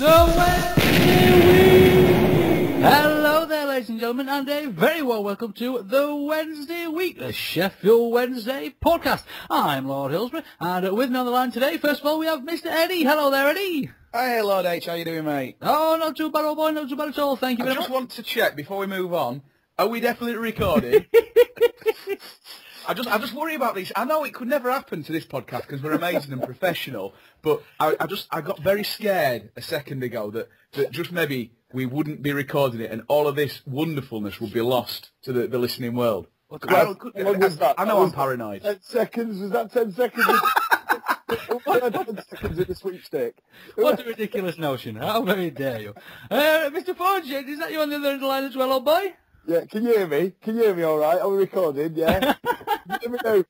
The Wednesday Week! Hello there, ladies and gentlemen, and a very warm welcome to the Wednesday Week, the Sheffield Wednesday podcast. I'm Lord Hillsborough, and with me on the line today, first of all, we have Mr. Eddie. Hello there, Eddie. Hey, Lord H, how you doing, mate? Oh, not too bad, old boy, not too bad at all. Thank you very much. I just want to check before we move on. Are we definitely recording? I just worry about this. I know it could never happen to this podcast because we're amazing and professional, but I got very scared a second ago that just maybe we wouldn't be recording it and all of this wonderfulness would be lost to the listening world. I know I'm paranoid. 10 seconds? Was that 10 seconds? What 10 seconds in the sweepstake? What a ridiculous notion. How very dare you. Mr. Fudge, is that you on the other end of the line as well, old boy? Yeah, can you hear me? Can you hear me all right? Are we recording? Yeah? Let me know.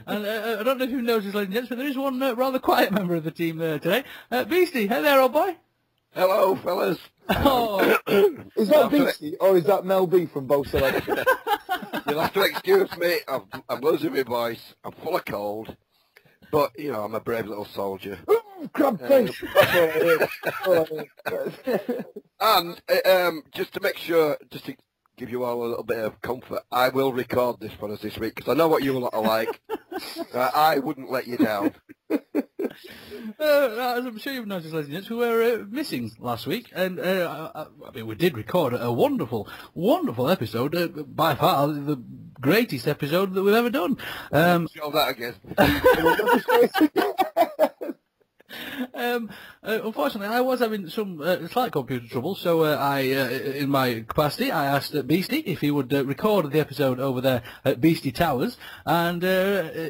And I don't know if you've noticed, ladies and gents, but there is one rather quiet member of the team today. Beaste, hey there, old boy. Hello, fellas. Oh. Is that Beaste or is that Mel B from Bow Selection? You'll have to excuse me. I'm losing my voice. I'm full of cold. But, you know, I'm a brave little soldier. Crab face. And just to make sure, just to give you all a little bit of comfort, I will record this for us this week because I know what you lot are like. I wouldn't let you down. As I'm sure you've noticed, ladies and gents, we were missing last week, and I mean, we did record a wonderful, wonderful episode, by far the greatest episode that we've ever done. Show that again. Unfortunately, I was having some slight computer trouble, so I, in my capacity, I asked Beaste if he would record the episode over there at Beaste Towers, and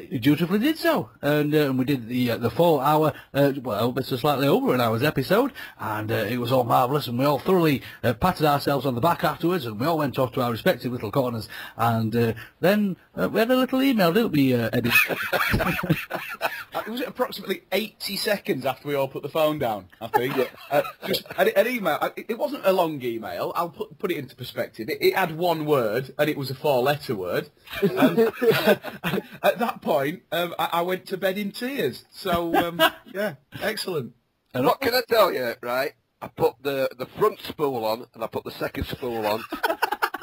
he dutifully did so. And we did the full hour, well, it's slightly over an hour's episode, and it was all marvellous, and we all thoroughly patted ourselves on the back afterwards, and we all went off to our respective little corners, and then we had a little email, didn't we, Eddie? Was it approximately 80 seconds after we all put the phone down, I think? Just an email. It wasn't a long email. I'll put it into perspective. It had one word, and it was a 4-letter word. And at that point, I went to bed in tears. So, yeah, excellent. And what can I tell you, right? I put the front spool on, and I put the second spool on.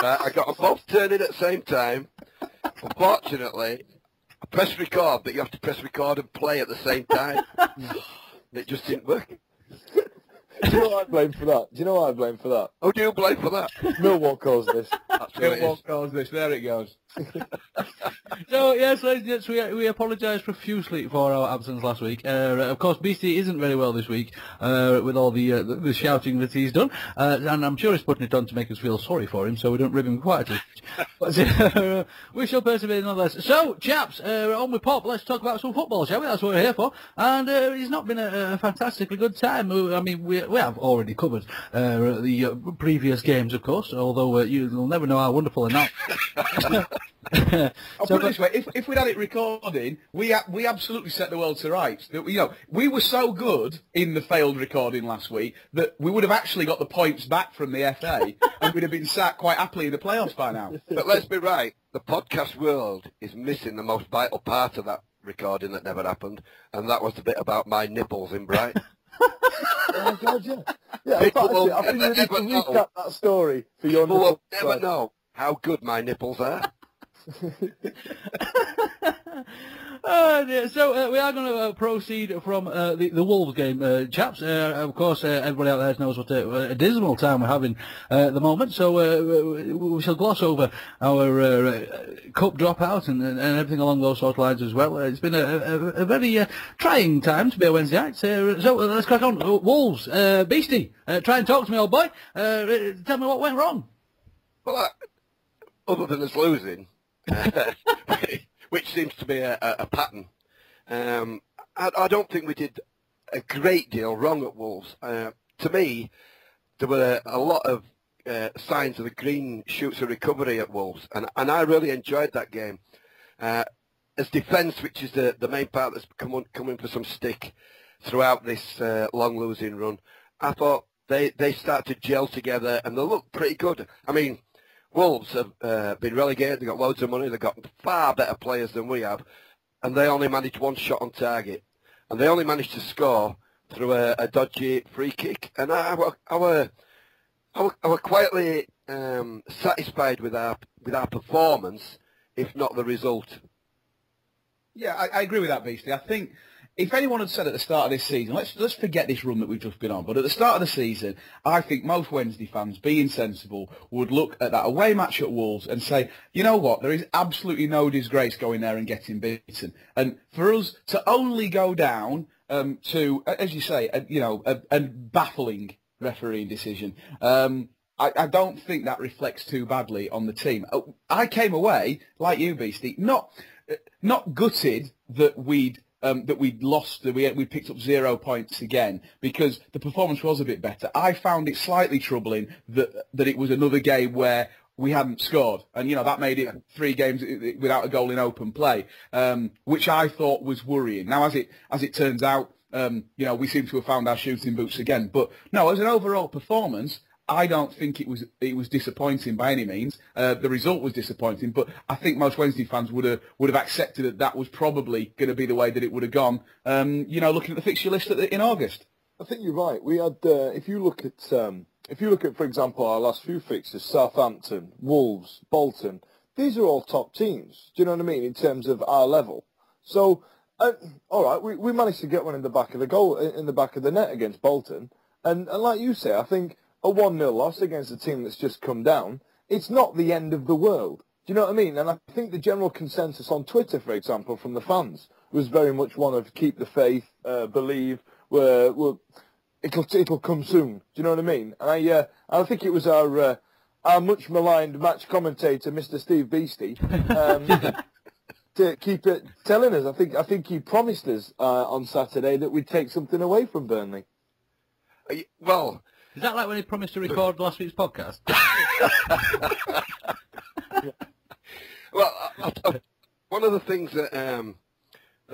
I got them both turning at the same time. Unfortunately, I pressed record, but you have to press record and play at the same time. It just didn't work. Do you know what I blame for that? Do you know what I blame for that? Who do you blame for that? Millwall caused this. That's what it is. Millwall caused this. There it goes. So, yes, ladies and gents, we apologise profusely for our absence last week. Of course, Beaste isn't very well this week with all the shouting that he's done, and I'm sure he's putting it on to make us feel sorry for him, so we don't rib him quite as much. But we shall persevere nonetheless. So, chaps, on with Pop, let's talk about some football, shall we? That's what we're here for. And it's not been a fantastically good time. I mean, we have already covered the previous games, of course, although you'll never know how wonderful or not. I'll put it this way: if we'd had it recording, we absolutely set the world to rights. You know, we were so good in the failed recording last week that we would have actually got the points back from the FA, and we'd have been sat quite happily in the playoffs by now. But let's be right: the podcast world is missing the most vital part of that recording that never happened, and that was the bit about my nipples in Brighton. Oh, God, yeah. Yeah, I think you need to recap that story for your People will never know how good my nipples are. Oh dear. So we are going to proceed from the Wolves game, chaps. Of course, everybody out there knows what a dismal time we're having at the moment. So we shall gloss over our cup dropout and everything along those sort of lines as well. It's been a very trying time to be a Wednesday night. So let's crack on. Wolves, Beaste, try and talk to me, old boy. Tell me what went wrong. Well, other than us losing, which seems to be a pattern, I don't think we did a great deal wrong at Wolves. To me, there were a lot of signs of the green shoots of recovery at Wolves, and I really enjoyed that game. As defence, which is the main part that's coming for some stick throughout this long losing run, I thought they started to gel together, and they looked pretty good. I mean, Wolves have been relegated, they've got loads of money, they've got far better players than we have, and they only managed one shot on target. And they only managed to score through a dodgy free kick, and I were quietly satisfied with our performance, if not the result. Yeah, I agree with that, Beastie. I think if anyone had said at the start of this season, let's forget this run that we've just been on, but at the start of the season, I think most Wednesday fans, being sensible, would look at that away match at Wolves and say, you know what, there is absolutely no disgrace going there and getting beaten. And for us to only go down to, as you say, a baffling refereeing decision, I don't think that reflects too badly on the team. I came away, like you, Beastie, not gutted that we'd lost, that we picked up 0 points again, because the performance was a bit better. I found it slightly troubling that it was another game where we hadn't scored, and that made it 3 games without a goal in open play, which I thought was worrying. Now, as it turns out, we seem to have found our shooting boots again. But no, as an overall performance, I don't think it was disappointing by any means. The result was disappointing, but I think most Wednesday fans would have accepted that was probably going to be the way that it would have gone. Looking at the fixture list in August. I think you're right. We had, if you look at, for example, our last few fixtures: Southampton, Wolves, Bolton. These are all top teams. Do you know what I mean in terms of our level? So, all right, we managed to get one in the back of the goal, in the back of the net against Bolton, and like you say, I think a 1-0 loss against a team that's just come down, it's not the end of the world. Do you know what I mean? And I think the general consensus on Twitter, for example, from the fans, was very much one of keep the faith, believe, it'll come soon. Do you know what I mean? And I think it was our much maligned match commentator, Mr. Steve Beastie, to keep it telling us. I think he promised us on Saturday that we'd take something away from Burnley. Well. Is that like when he promised to record last week's podcast? Well, one of the things that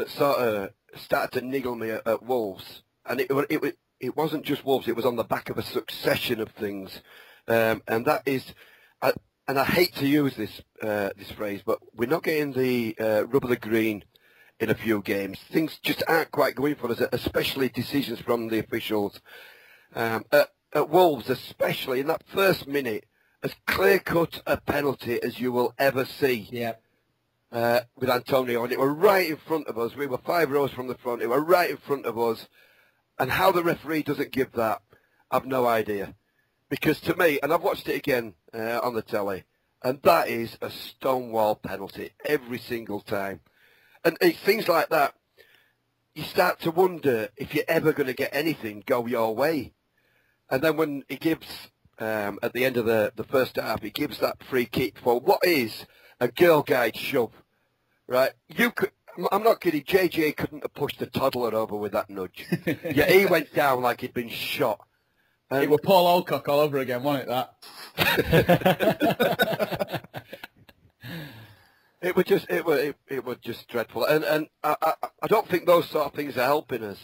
sort of started to niggle me at Wolves, and it wasn't just Wolves, it was on the back of a succession of things, and that is, and I hate to use this phrase, but we're not getting the rub of the green in a few games. Things just aren't quite going for us, especially decisions from the officials. At Wolves, especially in that first minute, as clear-cut a penalty as you will ever see. Yeah. With Antonio, and it were right in front of us. We were 5 rows from the front. It were right in front of us. And how the referee doesn't give that, I've no idea. Because to me, and I've watched it again on the telly, and that is a stonewall penalty every single time. And it's things like that, you start to wonder if you're ever going to get anything go your way. And then when he gives, at the end of the first half, he gives that free kick for what is a girl guide shove, right? I'm not kidding, JJ couldn't have pushed the toddler over with that nudge. Yeah, he went down like he'd been shot. And it was Paul Alcock all over again, wasn't it, that? It was just dreadful. And I don't think those sort of things are helping us.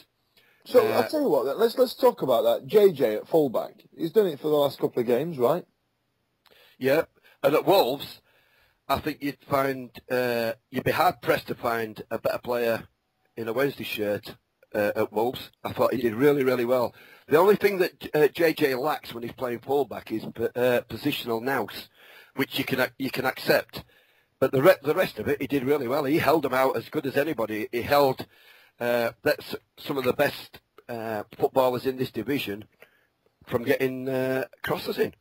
So I'll tell you what, then, let's talk about that. JJ at fullback, he's done it for the last couple of games, right? Yeah, and at Wolves, I think you'd be hard pressed to find a better player in a Wednesday shirt at Wolves. I thought he did really, really well. The only thing that JJ lacks when he's playing fullback is positional nous, which you can accept. But the rest of it, he did really well. He held them out as good as anybody. He held. That's some of the best footballers in this division from getting crosses in.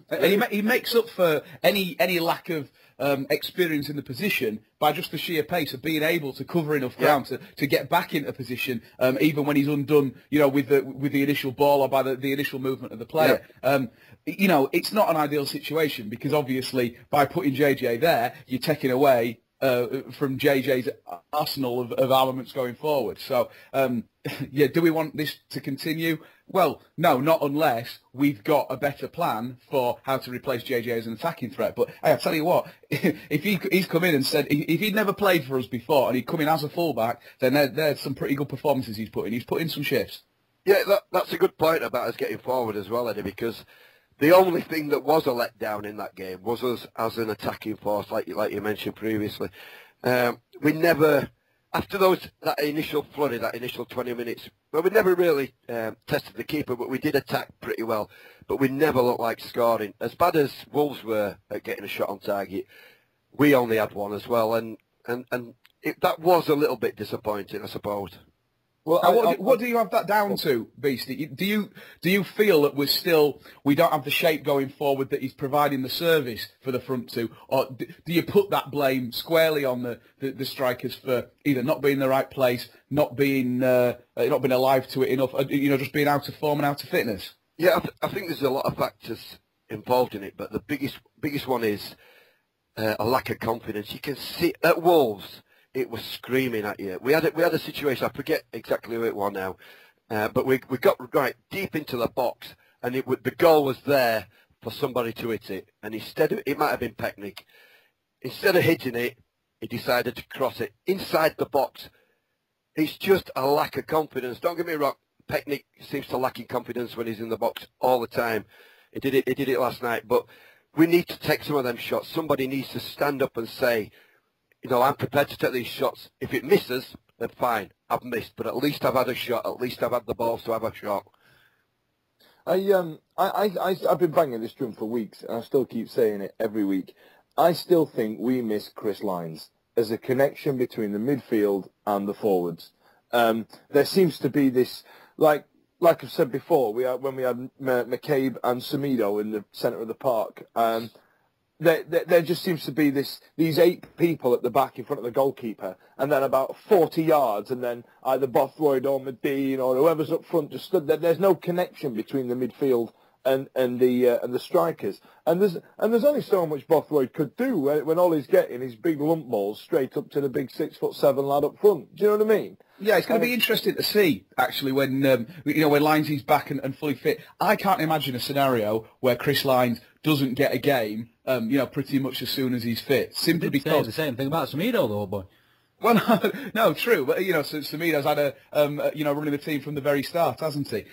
And he makes up for any lack of experience in the position by just the sheer pace of being able to cover enough ground to get back into position, even when he's undone, with the initial ball or by the initial movement of the player. Yeah. It's not an ideal situation because obviously by putting JJ there, you're taking away from JJ's arsenal of armaments going forward. So, do we want this to continue? Well, no, not unless we've got a better plan for how to replace JJ as an attacking threat. But hey, I'll tell you what, if he's come in and said, if he'd never played for us before and he'd come in as a fullback, then there's some pretty good performances he's put in. He's put in some shifts. Yeah, that's a good point about us getting forward as well, Eddie, because the only thing that was a letdown in that game was us as an attacking force, like you mentioned previously. We never after that initial flurry, that initial 20 minutes, well, we never really tested the keeper, but we did attack pretty well. But we never looked like scoring. As bad as Wolves were at getting a shot on target, we only had one as well, and that was a little bit disappointing, I suppose. Well, what do you have that down to, Beaste? Do you feel that we don't have the shape going forward that he's providing the service for the front two, or do you put that blame squarely on the strikers for either not being in the right place, not being alive to it enough, just being out of form and out of fitness? Yeah, I think there's a lot of factors involved in it, but the biggest one is a lack of confidence. You can see at Wolves, it was screaming at you. We had a situation, I forget exactly who it was now, but we got right deep into the box, and the goal was there for somebody to hit it, and it might have been Pecknick. Instead of hitting it, he decided to cross it inside the box. It's just a lack of confidence. Don't get me wrong, Pecknick seems to lack in confidence when he's in the box all the time. He did it last night, but we need to take some of them shots. Somebody needs to stand up and say, I'm prepared to take these shots. If it misses, then fine, I've missed, but at least I've had a shot. At least I've had the balls to have a shot. I've been banging this drum for weeks, and I still keep saying it every week. I still think we miss Chris Lyons as a connection between the midfield and the forwards. There seems to be this, like I've said before, when we had McCabe and Semedo in the centre of the park. There just seems to be these 8 people at the back in front of the goalkeeper, and then about 40 yards, and then either Bothroyd or Medine or whoever's up front just stood there. There's no connection between the midfield and the strikers, and there's only so much Bothroyd could do when all he's getting is big lump balls straight up to the big 6'7" lad up front. Do you know what I mean? Yeah, it's going to be interesting to see actually when when Lyons is back and fully fit. I can't imagine a scenario where Chris Lyons doesn't get a game, pretty much as soon as he's fit. Simply because the same thing about Semedo, though, boy. Well, no, true, but Semedo's had running the team from the very start, hasn't he?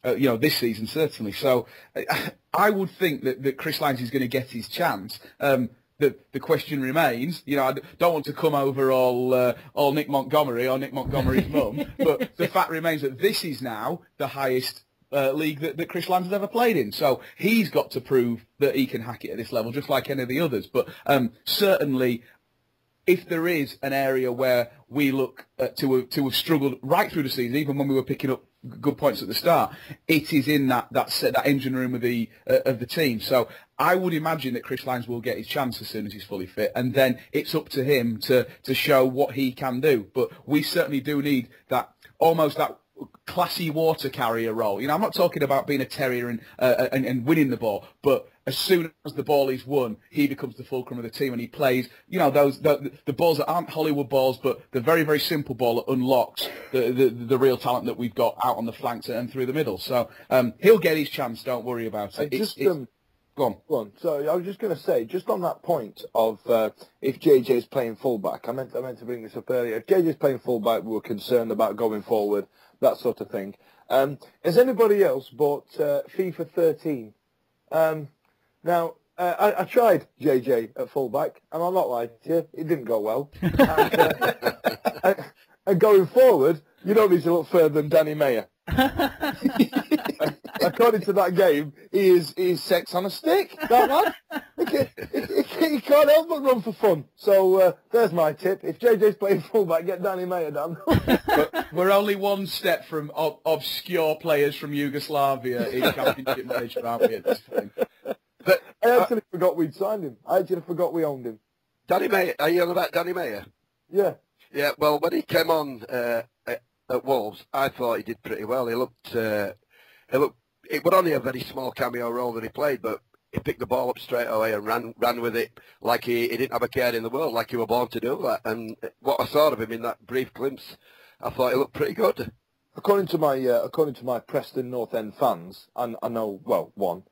This season certainly. So I would think that Chris Lyons is going to get his chance. The question remains, I don't want to come over all Nick Montgomery or Nick Montgomery's mum, but the fact remains that this is now the highest league that Chris Lyons has ever played in. So he's got to prove that he can hack it at this level, just like any of the others. But certainly, if there is an area where we look to have struggled right through the season, even when we were picking up good points at the start, it is in that engine room of the team. So I would imagine that Chris Lyons will get his chance as soon as he's fully fit, and then it's up to him to show what he can do. But we certainly do need that classy water carrier role. I'm not talking about being a terrier and winning the ball, but as soon as the ball is won, he becomes the fulcrum of the team, and he plays, the balls that aren't Hollywood balls, but the very, very simple ball that unlocks the real talent that we've got out on the flanks and through the middle. So he'll get his chance. Don't worry about it. Go on. So I was just going to say, just on that point of if JJ's playing fullback, I meant to bring this up earlier. If JJ's playing fullback, we were concerned about going forward, that sort of thing. Has anybody else bought FIFA 13? Now, I tried JJ at fullback, and I'm not lying to you, it didn't go well. And going forward, you don't need to look further than Danny Mayer. According to that game, he is sex on a stick, that man. He can't help but run for fun. So there's my tip. If JJ's playing fullback, get Danny Mayer down. But we're only one step from obscure players from Yugoslavia in Championship Manager, aren't we, at this point? But I actually forgot we'd signed him. I actually forgot we owned him. Danny Mayer, are you on about Danny Mayer? Yeah. Yeah, well, when he came on at Wolves, I thought he did pretty well. It was only a very small cameo role that he played, but he picked the ball up straight away and ran with it like he didn't have a care in the world, like he was born to do that. And what I saw of him in that brief glimpse, I thought he looked pretty good. According to my Preston North End fans, and I know one.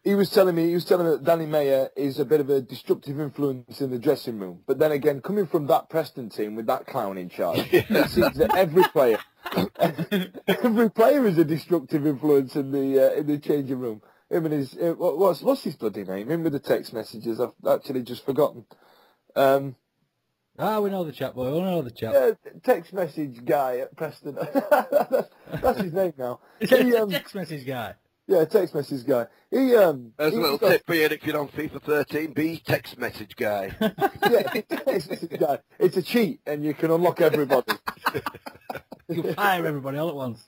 He was telling me that Danny Mayer is a bit of a destructive influence in the dressing room. But then again, coming from that Preston team with that clown in charge, it seems that every player is a destructive influence in the changing room. Him and his what's his bloody name? Him with the text messages. I've actually just forgotten. Ah, we know the chap, boy. We know the chap. Yeah, text message guy at Preston. That's his name now. It's a text message guy. Yeah, text message guy. There's a little tip for you if you're on FIFA 13, be text message guy. Yeah, text message guy. It's a cheat, and you can unlock everybody. You fire everybody all at once.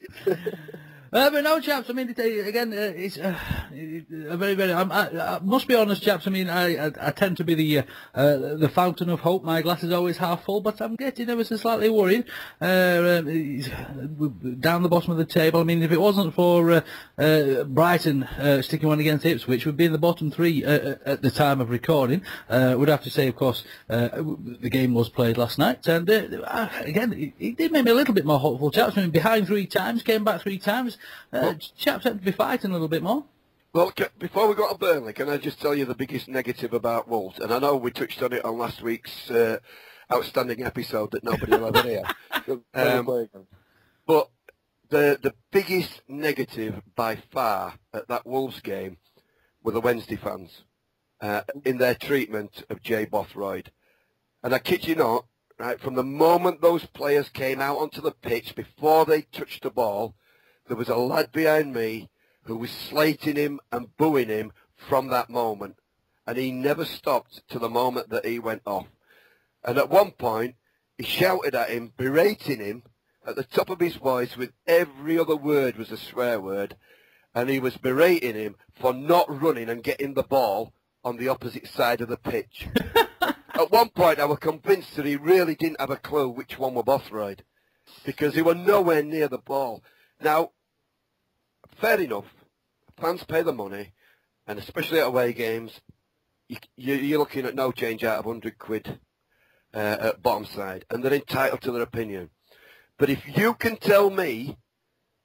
But no, chaps. I mean, again, it's a very, very. I must be honest, chaps. I mean, I tend to be the fountain of hope. My glass is always half full, but I'm getting ever so slightly worried. Down the bottom of the table. I mean, if it wasn't for Brighton sticking one against Ipswich, we'd be in the bottom three at the time of recording. We'd have to say, of course, the game was played last night, and again, it did make me a little bit more hopeful, chaps. I mean, behind 3 times, came back 3 times. Chaps had to be fighting a little bit more. Well, before we go to Burnley, can I just tell you the biggest negative about Wolves? And I know we touched on it on last week's outstanding episode that nobody will ever hear. But the biggest negative by far at that Wolves game were the Wednesday fans in their treatment of Jay Bothroyd. And I kid you not, right, from the moment those players came out onto the pitch, before they touched the ball, there was a lad behind me who was slating him and booing him from that moment. And he never stopped to the moment that he went off. And at one point, he shouted at him, berating him at the top of his voice with every other word was a swear word. And he was berating him for not running and getting the ball on the opposite side of the pitch. At one point, I was convinced that he really didn't have a clue which one were Bothroyd, because he was nowhere near the ball. Now, fair enough, fans pay the money, and especially at away games, you're looking at no change out of 100 quid at bottom side, and they're entitled to their opinion. But if you can tell me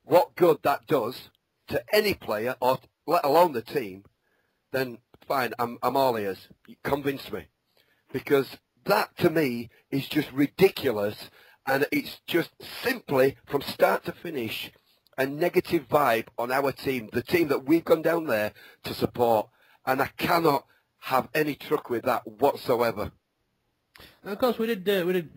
what good that does to any player, or let alone the team, then fine, I'm all ears. Convince me. Because that, to me, is just ridiculous, and it's just simply, from start to finish, a negative vibe on our team, the team that we've gone down there to support, and I cannot have any truck with that whatsoever. Of course, we did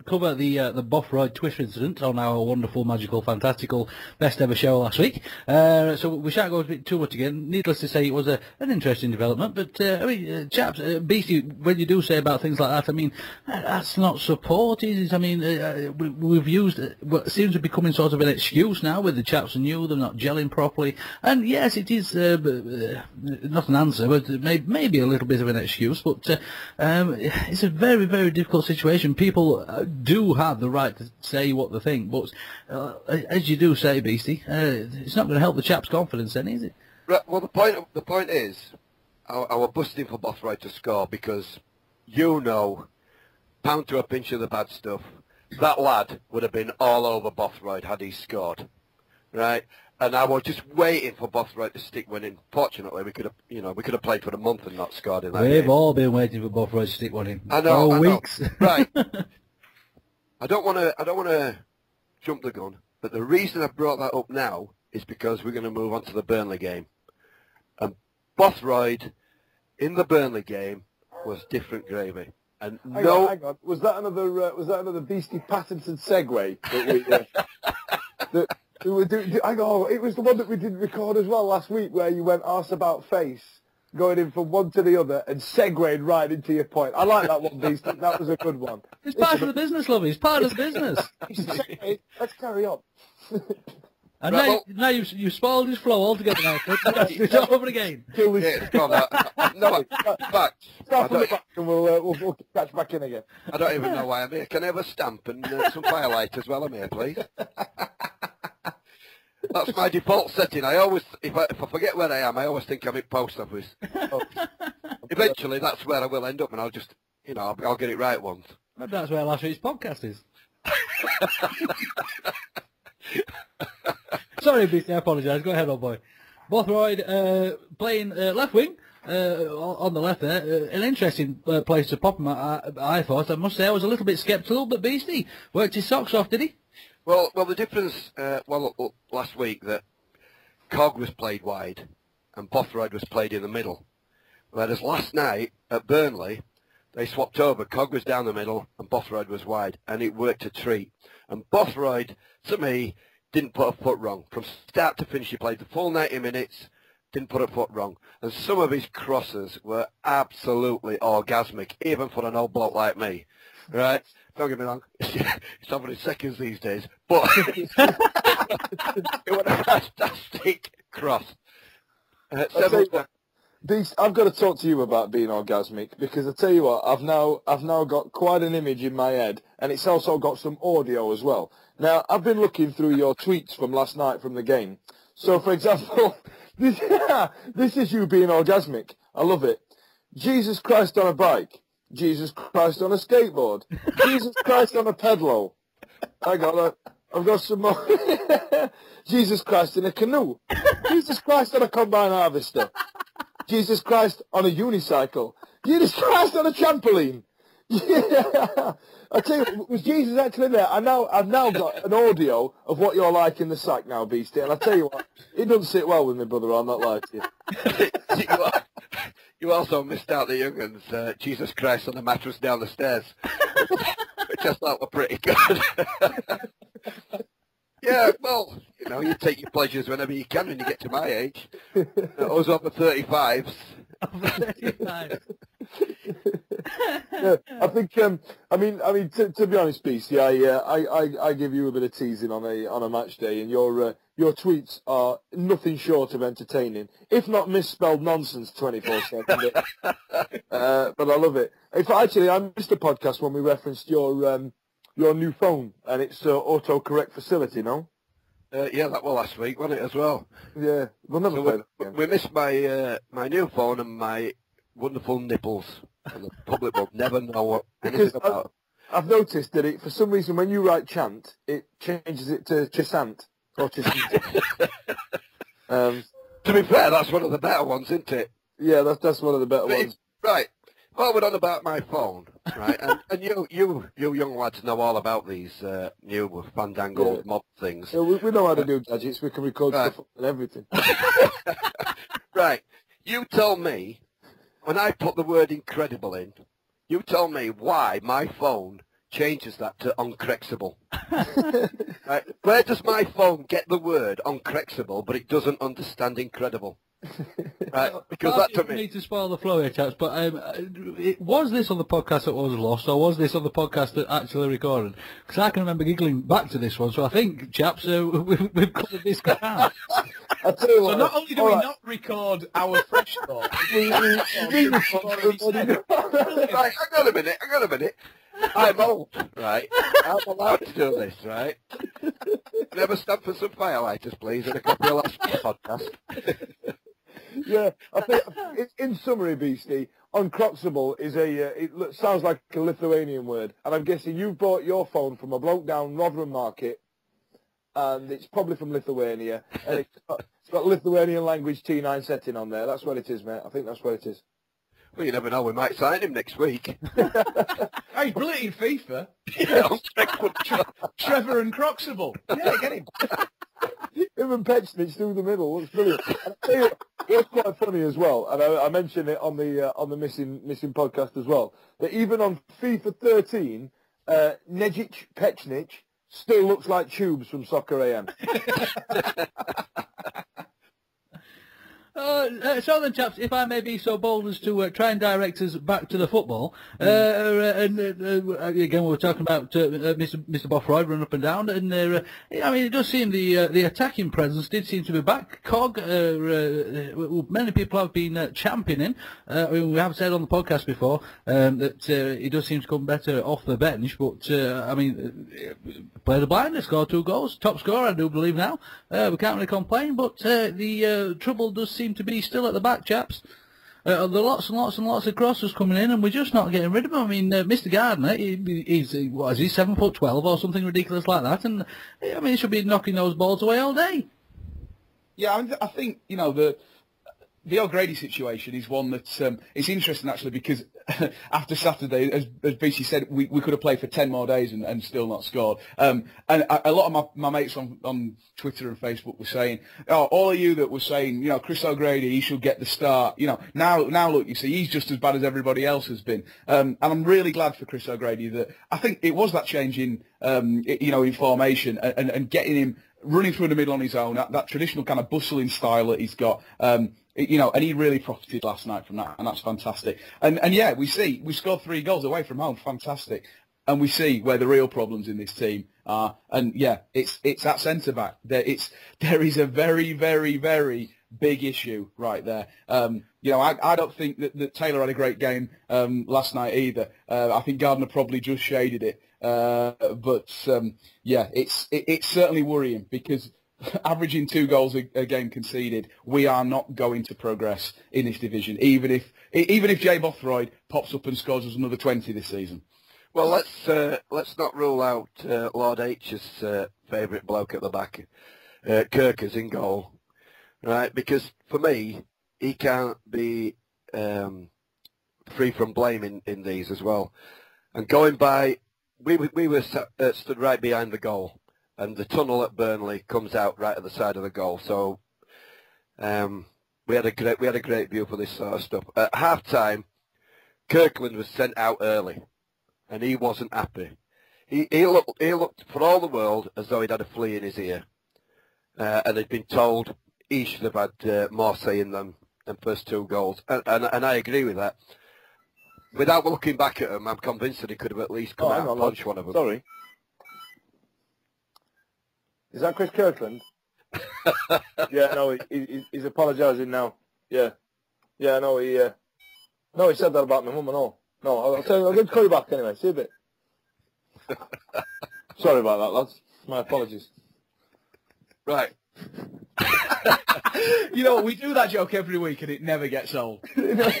cover the Bothroyd Twitter incident on our wonderful, magical, fantastical, best ever show last week. So we shan't go too much again. Needless to say, it was an interesting development. But I mean, chaps, Beaste, when you do say about things like that, I mean, that's not support, is it? I mean, we've used what seems to be becoming sort of an excuse now with the chaps and you, they're not gelling properly. And yes, it is not an answer, but maybe a little bit of an excuse. But it's a very, very difficult situation. People do have the right to say what they think, but as you do say, Beastie, it's not going to help the chap's confidence then, is it? Right, well, the point is, I was busting for Bothroyd to score because, you know, pound to a pinch of the bad stuff, that lad would have been all over Bothroyd had he scored, right? And I was just waiting for Bothroyd to stick one in. Fortunately, we could have played for a month and not scored in that game. We've all been waiting for Bothroyd to stick one in. I know, for weeks. Right. I don't want to jump the gun, but the reason I brought that up now is because we're going to move on to the Burnley game. And Bothroyd in the Burnley game was different gravy. And hang on. Was that another Beastie patented segue that we were doing? Hang on, it was the one that we didn't record as well last week, where you went arse about face, going in from one to the other and segueing right into your point. I like that one, Beastie. That was a good one. It's part of the business, love. It's part of the business. Let's carry on. And right, now you've spoiled his flow altogether now. It's over again. Yeah, come on, no, back. Start from the back and we'll catch back in again. I don't even know why I'm here. Can I have a stamp and some firelight as well? I'm here, please. That's my default setting. I always, if I forget where I am, I always think I'm at post office. Eventually, that's where I will end up, and I'll just, I'll get it right once. But that's where last week's podcast is. Sorry, Beastie, I apologise. Go ahead, old boy. Bothroyd playing left wing on the left there. An interesting place to pop him, I thought. I must say I was a little bit sceptical, but Beastie worked his socks off, did he? Well, the difference, last week that Cog was played wide and Bothroyd was played in the middle. Whereas last night at Burnley, They swapped over. Cog was down the middle and Bothroyd was wide, and it worked a treat. And Bothroyd, to me, didn't put a foot wrong. From start to finish, he played the full 90 minutes, didn't put a foot wrong. And some of his crosses were absolutely orgasmic, even for an old bloke like me. Right? Don't get me wrong, he's having his seconds these days, but it was a fantastic cross. Beast, I've got to talk to you about being orgasmic, because I tell you what, I've now got quite an image in my head, and it's also got some audio as well. Now, I've been looking through your tweets from last night from the game. So, for example, this is you being orgasmic. I love it. Jesus Christ on a bike. Jesus Christ on a skateboard. Jesus Christ on a pedalo. I've got some more. Jesus Christ in a canoe. Jesus Christ on a combine harvester. Jesus Christ on a unicycle. Jesus Christ on a trampoline. Yeah. I tell you, was Jesus actually there? I've now got an audio of what you're like in the sack now, Beastie, and I tell you what, it doesn't sit well with me, brother. I'm not lying to you. You also missed out the young ones, Jesus Christ on the mattress down the stairs, which I thought were pretty good. Yeah, well, you take your pleasures whenever you can when you get to my age. I was over 35s. Over 35. Yeah, I think. I mean, to be honest, Beastie, I give you a bit of teasing on a match day, and your tweets are nothing short of entertaining, if not misspelled nonsense 24/7. But I love it. Actually, I missed a podcast when we referenced your new phone and its autocorrect facility. No. Yeah, that was last week, wasn't it, as well? Yeah, we'll never play that again. We missed my new phone and my wonderful nipples, and the public will never know anything about. I've noticed that for some reason, when you write chant, it changes it to chisant or chisant. To be fair, that's one of the better ones, isn't it? Yeah, that's one of the better ones. Right. Well, we're on about my phone, right? and you young lads know all about these new fandangled mod things. Yeah, we know how to do gadgets. We can record stuff and everything. Right. You tell me, when I put the word incredible in, you tell me why my phone changes that to uncorrectable. Right? Where does my phone get the word uncorrectable, but it doesn't understand incredible? Right, because that to me... need to spoil the flow here, chaps, but was this on the podcast that was lost, or was this on the podcast that actually recorded? Because I can remember giggling back to this one, so I think, chaps, we've covered this ground. I tell you what, so not only do we not record our fresh thought, Right, hang on a minute. I'm old, right? I'm allowed to do this, right? Never stand for some firelighters, please, and a copy of last podcast. Yeah, I think, in summary, Beastie, uncroxable is it sounds like a Lithuanian word, and I'm guessing you bought your phone from a bloke down Rotherham Market, and it's probably from Lithuania, and it's got Lithuanian language T9 setting on there. That's what it is, mate. I think that's what it is. Well, you never know. We might sign him next week. Hey, brilliant in FIFA. Yeah, Trevor and Croxable. Yeah, get him. Him and Pechnich through the middle. It's brilliant. And I tell you what's quite funny as well, and I mentioned it on the missing podcast as well, that even on FIFA 13, Nejic Pechnich still looks like Tubes from Soccer AM. So then, chaps, if I may be so bold as to try and direct us back to the football, and again we were talking about Mr. Bothroyd running up and down, and I mean it does seem the attacking presence did seem to be back. Cog, many people have been championing. I mean, we have said on the podcast before that he does seem to come better off the bench, but I mean, played the blind, scored 2 goals, top scorer I do believe now. We can't really complain, but the trouble does seem to be still at the back, chaps. There are lots and lots of crosses coming in, and we're just not getting rid of them. I mean, Mr. Gardner, he's 7'12" or something ridiculous like that, and I mean, he should be knocking those balls away all day. Yeah, I think the the O'Grady situation is one that it's interesting actually because after Saturday, as Beaste said, we could have played for 10 more days and still not scored. And a lot of my mates on Twitter and Facebook were saying, oh, all of you that were saying, you know, Chris O'Grady, he should get the start. You know, now look, you see, he's just as bad as everybody else has been. And I'm really glad for Chris O'Grady that I think it was that change in, in formation and getting him running through the middle on his own, that traditional kind of bustling style that he's got. And he really profited last night from that, and that's fantastic. And yeah, we scored 3 goals away from home, fantastic. And we see where the real problems in this team are. And yeah, it's at centre back. There is a very, very, very big issue right there. I don't think that Taylor had a great game last night either. I think Gardner probably just shaded it. It's certainly worrying because averaging 2 goals a game conceded, we are not going to progress in this division, even if Jay Bothroyd pops up and scores us another 20 this season. Well, let's not rule out Lord H's favourite bloke at the back, Kirkers in goal, right? Because for me, he can't be free from blame in these as well. And going by, we were stood right behind the goal. And the tunnel at Burnley comes out right at the side of the goal. So we had a great view for this sort of stuff. At half time, Kirkland was sent out early, and he wasn't happy. He looked for all the world as though he'd had a flea in his ear, and had been told he should have had more say in them than first 2 goals. And I agree with that. Without looking back at him, I'm convinced that he could have at least come out and punched one of them. Sorry. Is that Chris Kirkland? Yeah, no, he's apologising now. Yeah, no, he said that about my mum and all. No, I'll going to call you back anyway. See you a bit. Sorry about that, lads. My apologies. Right. You know, we do that joke every week and it never gets old. Can I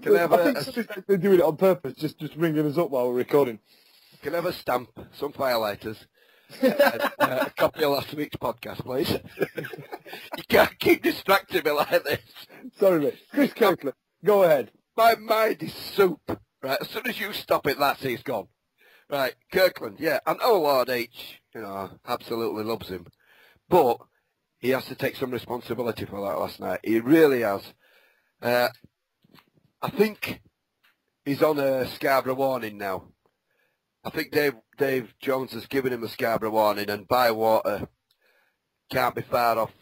think they're doing it on purpose, just ringing us up while we're recording. Can I have a stamp, some violators? A copy of last week's podcast, please. You can't keep distracting me like this. Sorry, mate. Chris Kirkland, go ahead. My mind is soup. Right, as soon as you stop it, he's gone. Right, Kirkland, yeah, I know Lord H, absolutely loves him. But he has to take some responsibility for that last night. He really has. I think he's on a Scarborough warning now. I think Dave Jones has given him a Scarborough warning, and Bywater can't be far off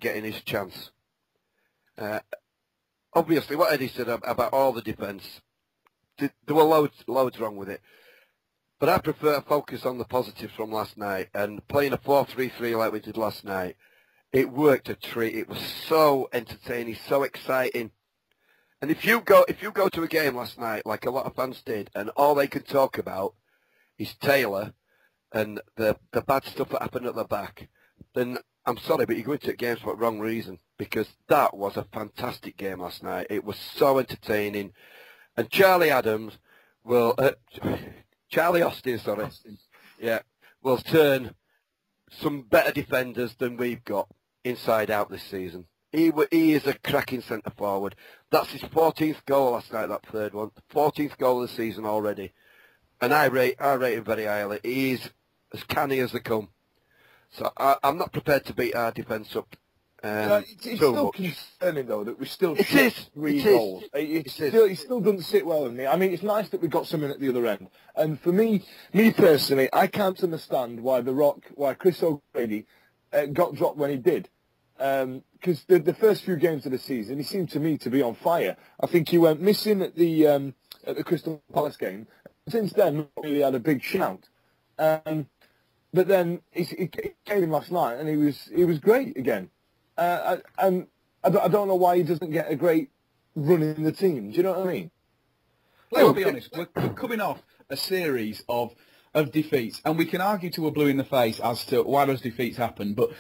getting his chance. Obviously, what Eddie said about all the defence, there were loads wrong with it. But I prefer to focus on the positives from last night, and playing a 4-3-3 like we did last night, it worked a treat. It was so entertaining, so exciting. And if you go to a game last night, like a lot of fans did, and all they could talk about is Taylor and the bad stuff that happened at the back, then I'm sorry, but you're going to games for the wrong reason, because that was a fantastic game last night. It was so entertaining. And Charlie Austin, yeah, will turn some better defenders than we've got inside out this season. He is a cracking centre forward. That's his 14th goal last night, that third one. 14th goal of the season already. And I rate him very highly. He's as canny as they come. So I'm not prepared to beat our defence up it's still concerning, though, that we still shot 3 goals. It still doesn't sit well with me. I mean, it's nice that we got something at the other end. And for me personally, I can't understand why Chris O'Grady got dropped when he did. Because the first few games of the season, he seemed to me to be on fire. I think he went missing at the Crystal Palace game. Since then, not really had a big shout. But then he came in last night, and he was great again. And I don't know why he doesn't get a great run in the team. Do you know what I mean? Let's be honest. We're coming off a series of defeats, and we can argue till we're blue in the face as to why those defeats happened. But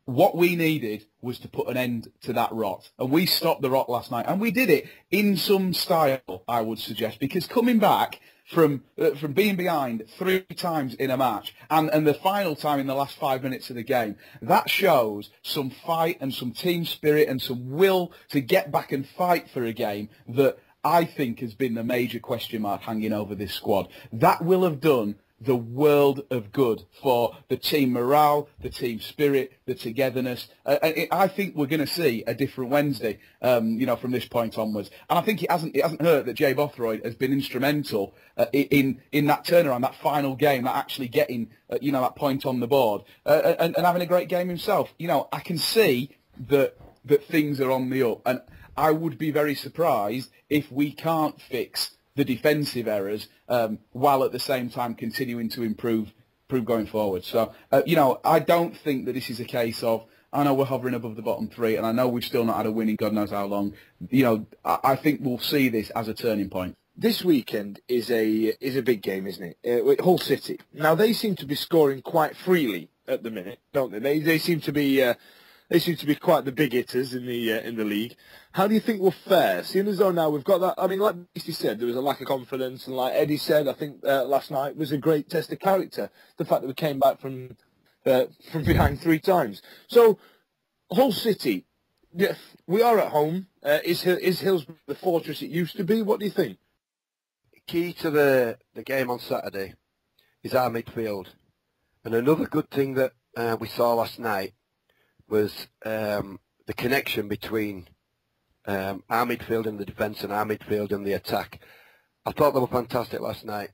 what we needed was to put an end to that rot. And we stopped the rot last night. And we did it in some style, I would suggest. Because coming back from being behind 3 times in a match and the final time in the last 5 minutes of the game, that shows some fight and some team spirit and some will to get back and fight for a game that I think has been the major question mark hanging over this squad. That will have done the world of good for the team morale, the team spirit, the togetherness. I think we're going to see a different Wednesday, from this point onwards. And I think it hasn't hurt that Jay Bothroyd has been instrumental in that turnaround, that final game, that actually getting that point on the board and having a great game himself. I can see that things are on the up, and I would be very surprised if we can't fix the defensive errors, while at the same time continuing to improve going forward. So, I don't think that this is a case of, I know we're hovering above the bottom three, and I know we've still not had a win in God knows how long. I think we'll see this as a turning point. This weekend is a big game, isn't it? Hull City. Now, they seem to be scoring quite freely at the minute, don't they? They seem to be... They seem to be quite the big hitters in the league. How do you think we'll fare? Seeing as though now we've got that, I mean, like Beaste said, there was a lack of confidence, and like Eddie said, I think last night was a great test of character. The fact that we came back from behind 3 times. So, Hull City, yeah, we are at home. Is Hillsborough the fortress it used to be? What do you think? Key to the game on Saturday is our midfield, and another good thing that we saw last night was the connection between our midfield in the defence and our midfield in the attack. I thought they were fantastic last night.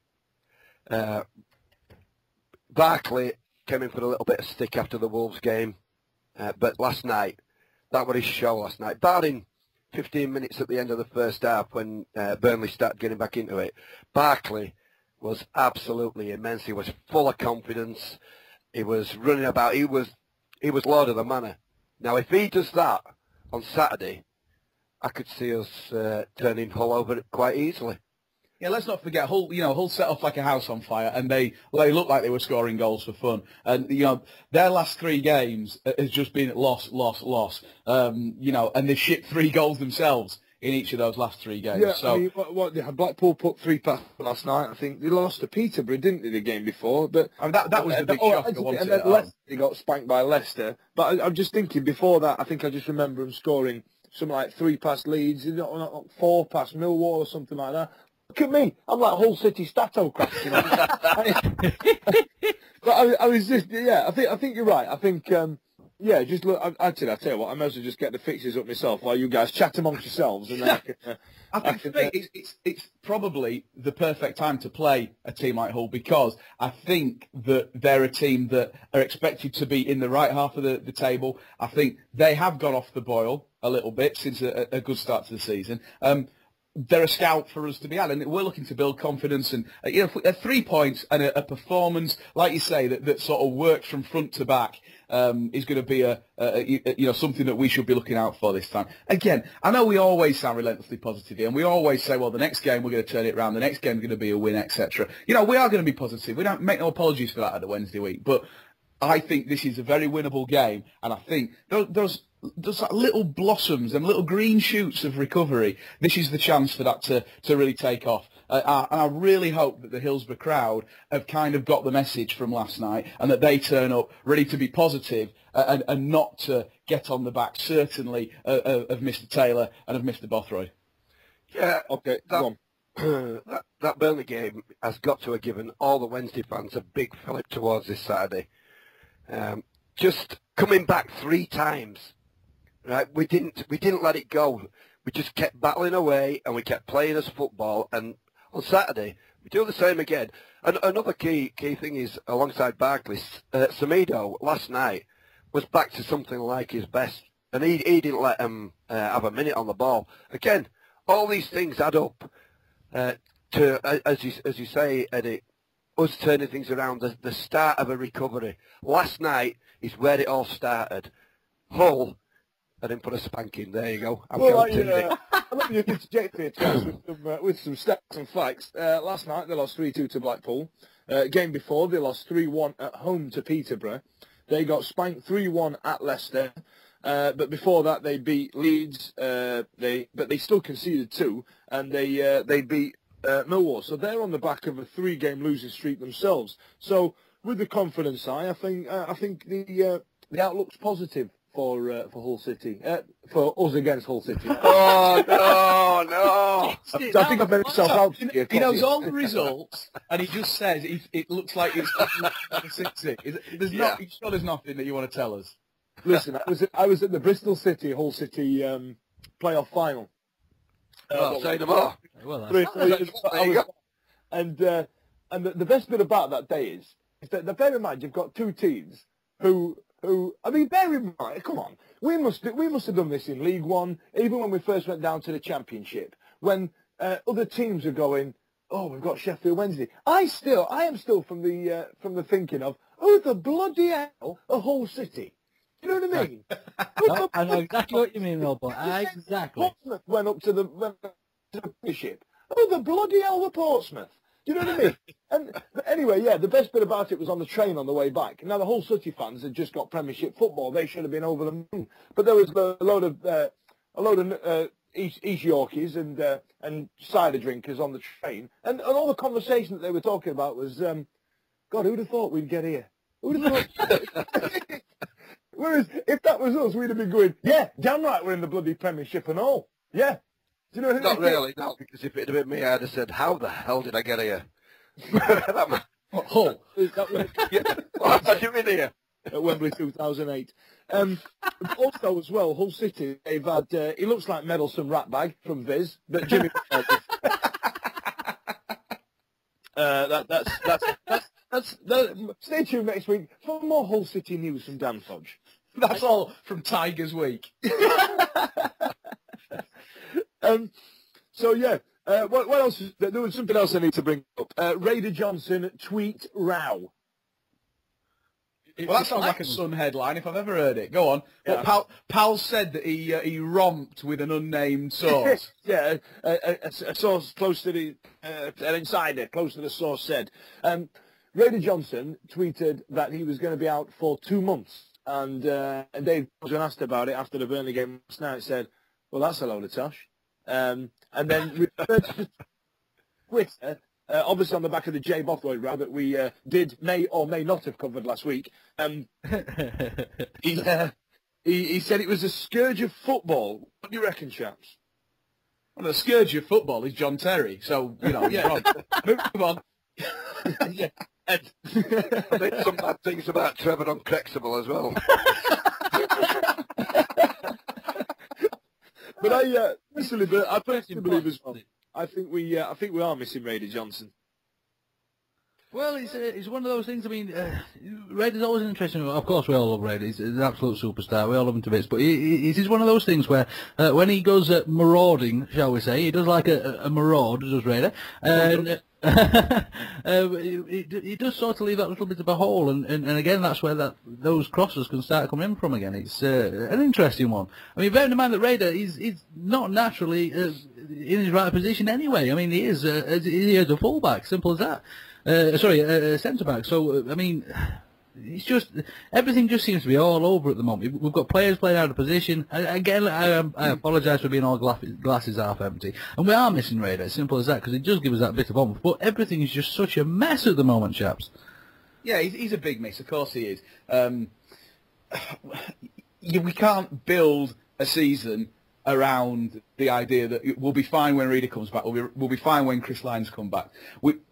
Barkley came in for a little bit of stick after the Wolves game, but last night, that was his show last night. Barring 15 minutes at the end of the first half when Burnley started getting back into it, Barkley was absolutely immense. He was full of confidence. He was running about. He was Lord of the Manor. Now, if he does that on Saturday, I could see us turning Hull over quite easily. Yeah, let's not forget, Hull set off like a house on fire, and they looked like they were scoring goals for fun. And, their last 3 games has just been loss. And they shipped 3 goals themselves in each of those last 3 games. Yeah, so, I mean, Blackpool put 3 past last night. I think they lost to Peterborough, didn't they, the game before? But I mean, that was the big shocker. And then Leicester, they got spanked by Leicester. But I'm just thinking, before that, I think I just remember them scoring something like 3 past Leeds, 4 past Millwall or something like that. Look at me, I'm like Hull City statocraft, But I was just, I think you're right. I think, just look. I tell you what, I might as well just get the fixes up myself while you guys chat amongst yourselves, and then I think it's probably the perfect time to play a team like Hull, because I think that they're a team that are expected to be in the right half of the table. I think they have gone off the boil a little bit since a good start to the season. They're a scout for us to be at, and we're looking to build confidence. And 3 points and a performance, like you say, that sort of works from front to back, is going to be something that we should be looking out for this time. Again, I know we always sound relentlessly positive here, and we always say, well, the next game we're going to turn it around, the next game is going to be a win, etc. We are going to be positive. We don't make no apologies for that at the Wednesday week, but I think this is a very winnable game, and I think those like little blossoms and little green shoots of recovery, this is the chance for that to really take off. And I really hope that the Hillsborough crowd have kind of got the message from last night, and that they turn up ready to be positive and not to get on the back, certainly, of Mr. Taylor and of Mr. Bothroyd. Yeah, okay, go on. That Burnley game has got to have given all the Wednesday fans a big fillip towards this Saturday. Just coming back 3 times. Right, we didn't let it go. We just kept battling away, and we kept playing as football. And on Saturday, we do the same again. And another key thing is, alongside Barkley, Semedo last night was back to something like his best, and he didn't let him have a minute on the ball. Again, all these things add up to, as you say, Eddie, us turning things around. The start of a recovery. Last night is where it all started. Hull. I didn't put a spanking. There you go. I'm guilty. I love you interject here, Charles, with some stats and facts. Last night they lost 3-2 to Blackpool. Game before they lost 3-1 at home to Peterborough. They got spanked 3-1 at Leicester. But before that they beat Leeds. But they still conceded 2, and they beat Millwall. So they're on the back of a 3-game losing streak themselves. So with the confidence eye, I think the outlook's positive for Hull City, for us against Hull City. Oh, no. I think I've made myself out. He knows all the results, and he just says it looks like it's 60. There's not. He's sure there's nothing that you want to tell us. Listen, I was at the Bristol City Hull City playoff final. Say no more. Well, And the best bit about that day is that bear in mind you've got two teams who I mean, bear in mind, come on, we must have done this in League One, even when we first went down to the Championship, when other teams are going, oh, we've got Sheffield Wednesday. I am still from the thinking of, oh, the bloody hell, a Hull City. You know what I mean? I know exactly what you mean, Robert. Exactly. Portsmouth went up to the Premiership. Oh, the bloody hell, the Portsmouth. Do you know what I mean? But anyway, yeah, the best bit about it was on the train on the way back. Now, the Hull City fans had just got Premiership football. They should have been over the moon. But there was a load of East Yorkies and cider drinkers on the train. And all the conversation that they were talking about was, God, who'd have thought we'd get here? Who'd have thought... Whereas, if that was us, we'd have been going, yeah, damn right, we're in the bloody Premiership and all. Yeah. Do you know what I mean? Not really, no, because if it had been me, I'd have said, how the hell did I get here? Hull. What are you in here? At Wembley 2008. Also, as well, Hull City, they've had, he looks like Meddlesome Ratbag from Viz, but Jimmy... Stay tuned next week for more Hull City news from Dan Fudge. That's all from Tigers Week. So yeah, what else? There was something else I need to bring up. Raider Johnson tweet row. Well, that sounds like a Sun headline if I've ever heard it. Go on. Yeah. Well, Pal said that he romped with an unnamed source. Yeah, a source close to the an insider close to the source said. Raider Johnson tweeted that he was going to be out for 2 months, and Dave was asked about it after the Burnley game last night. Said, "Well, that's a load of tosh." And then referred to Twitter, obviously on the back of the Jay Bothroyd row that we may or may not have covered last week. He said it was a scourge of football. What do you reckon, chaps? Well, the scourge of football is John Terry, so, you know, yeah. Move on. Yeah. I think some bad things about Trevor Uncrexable as well. But I personally believe as well. I think we are missing Raider Johnson. Well, it's one of those things. I mean, Raider's always interesting. Of course, we all love Raider. He's an absolute superstar. We all love him to bits. But it is one of those things where when he goes marauding, shall we say, he does like a maraud, does Raider. And it does sort of leave that little bit of a hole, and again, that's where those crosses can start coming in from again. It's an interesting one. I mean, bearing in mind that Raider is not naturally in his right position anyway. I mean, he is a fullback, simple as that. A centre-back. So, I mean, it's just, everything just seems to be all over at the moment. We've got players playing out of position. Again, I apologise for being all glasses half empty. And we are missing Raider, as simple as that, because it does give us that bit of oomph. But everything is just such a mess at the moment, chaps. Yeah, he's a big miss. Of course he is. We can't build a season around the idea that we'll be fine when Reader comes back, we'll be fine when Chris Lyons come back.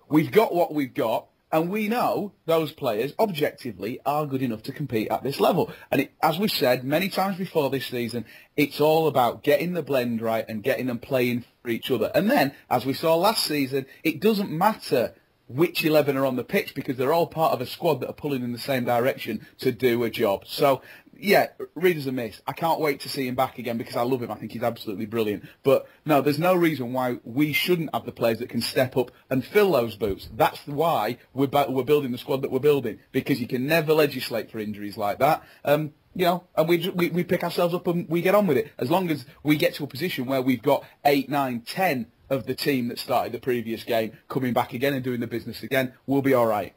We've got what we've got, and we know those players, objectively, are good enough to compete at this level. And as we've said many times before this season, it's all about getting the blend right and getting them playing for each other. And then, as we saw last season, it doesn't matter which 11 are on the pitch because they're all part of a squad that are pulling in the same direction to do a job. So, yeah, Reader's a miss. I can't wait to see him back again because I love him. I think he's absolutely brilliant. But, no, there's no reason why we shouldn't have the players that can step up and fill those boots. That's why we're building the squad that we're building, because you can never legislate for injuries like that. You know, and we pick ourselves up and we get on with it. As long as we get to a position where we've got 8, 9, 10 of the team that started the previous game coming back again and doing the business again, we'll be all right.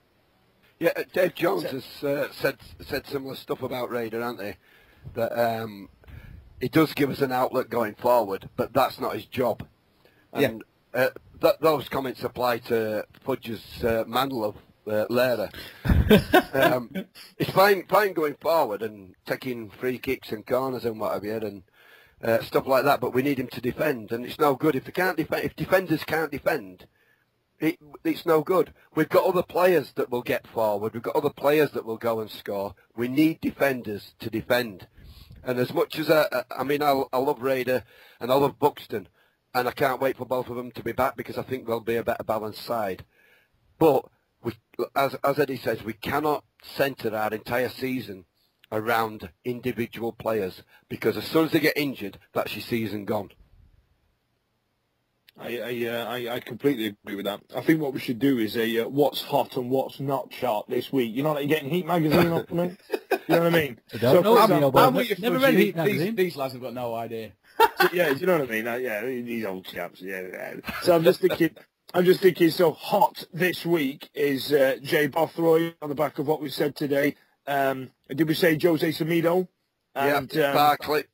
Yeah, Dave Jones has said similar stuff about Raider, hasn't he? That it does give us an outlet going forward, but that's not his job. And those comments apply to Fudge's man love, Lara. It's fine going forward and taking free kicks and corners and what have you, and stuff like that, but we need him to defend, and it's no good if they can't defend. If defenders can't defend, it's no good. We've got other players that will get forward. We've got other players that will go and score. We need defenders to defend. And as much as I love Raider and I love Buxton, and I can't wait for both of them to be back because I think they'll be a better balanced side. But we, as Eddie says, we cannot centre our entire season around individual players, because as soon as they get injured, that's your season gone. I completely agree with that. I think what we should do is a what's hot and what's not chart this week. You know, like you're getting Heat magazine off me. You know what I mean? I don't know. I'm with you, never Fudge. read Heat magazine. These lads have got no idea. So, yeah, do you know what I mean? Yeah, these old chaps. Yeah. So I'm just thinking. So hot this week is Jay Bothroyd on the back of what we said today. Did we say Jose Semedo? And, Barkley.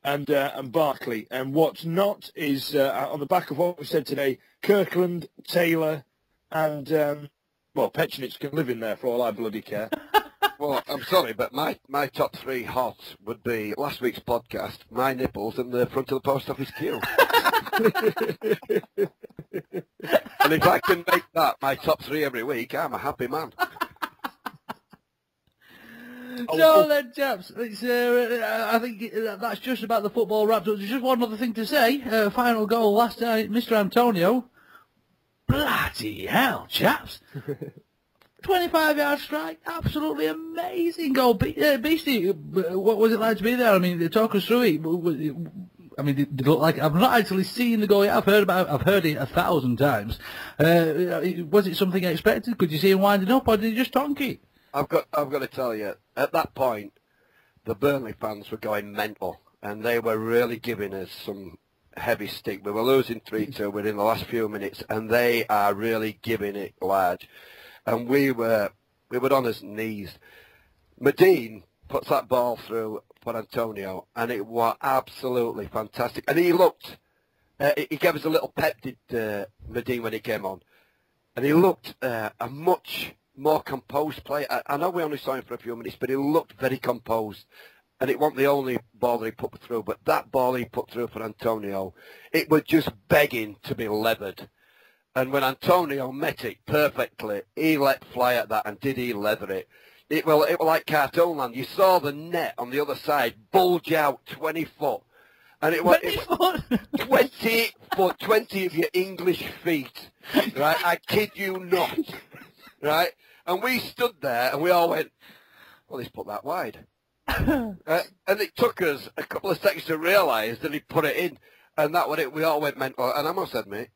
And Barkley. And what's not is, on the back of what we said today, Kirkland, Taylor, and, Petchnich can live in there for all I bloody care. Well, I'm sorry, but my top three hots would be last week's podcast, my nipples, and the front of the post office queue. And if I can make that my top three every week, I'm a happy man. So then, chaps, it's, I think that's just about the football wrapped up. There's just one other thing to say. Final goal last night, Mr. Antonio. Bloody hell, chaps. 25-yard strike, absolutely amazing goal. Beaste, what was it like to be there? I mean, talk us through it. I mean, did it look like, I've not actually seen the goal yet. I've heard it 1,000 times. Was it something expected? Could you see him winding up, or did he just tonk it? I've got to tell you, at that point, the Burnley fans were going mental, and they were really giving us some heavy stick. We were losing 3-2 within the last few minutes, and they are really giving it large. And we were on his knees. Medine puts that ball through for Antonio, and it was absolutely fantastic. And he looked, he gave us a little pep, did Medine, when he came on. And he looked a much more composed player. I know we only saw him for a few minutes, but he looked very composed. And it wasn't the only ball that he put through, but that ball he put through for Antonio, it was just begging to be levered. And when Antonio met it perfectly, he let fly at that, and did he leather it? It was like cartoon land. You saw the net on the other side bulge out 20 foot. And it was 20 foot, 20 of your English feet. Right? I kid you not. Right? And we stood there and we all went, well, he's put that wide. And it took us a couple of seconds to realise that he put it in. And that was it. We all went mental. And I must admit,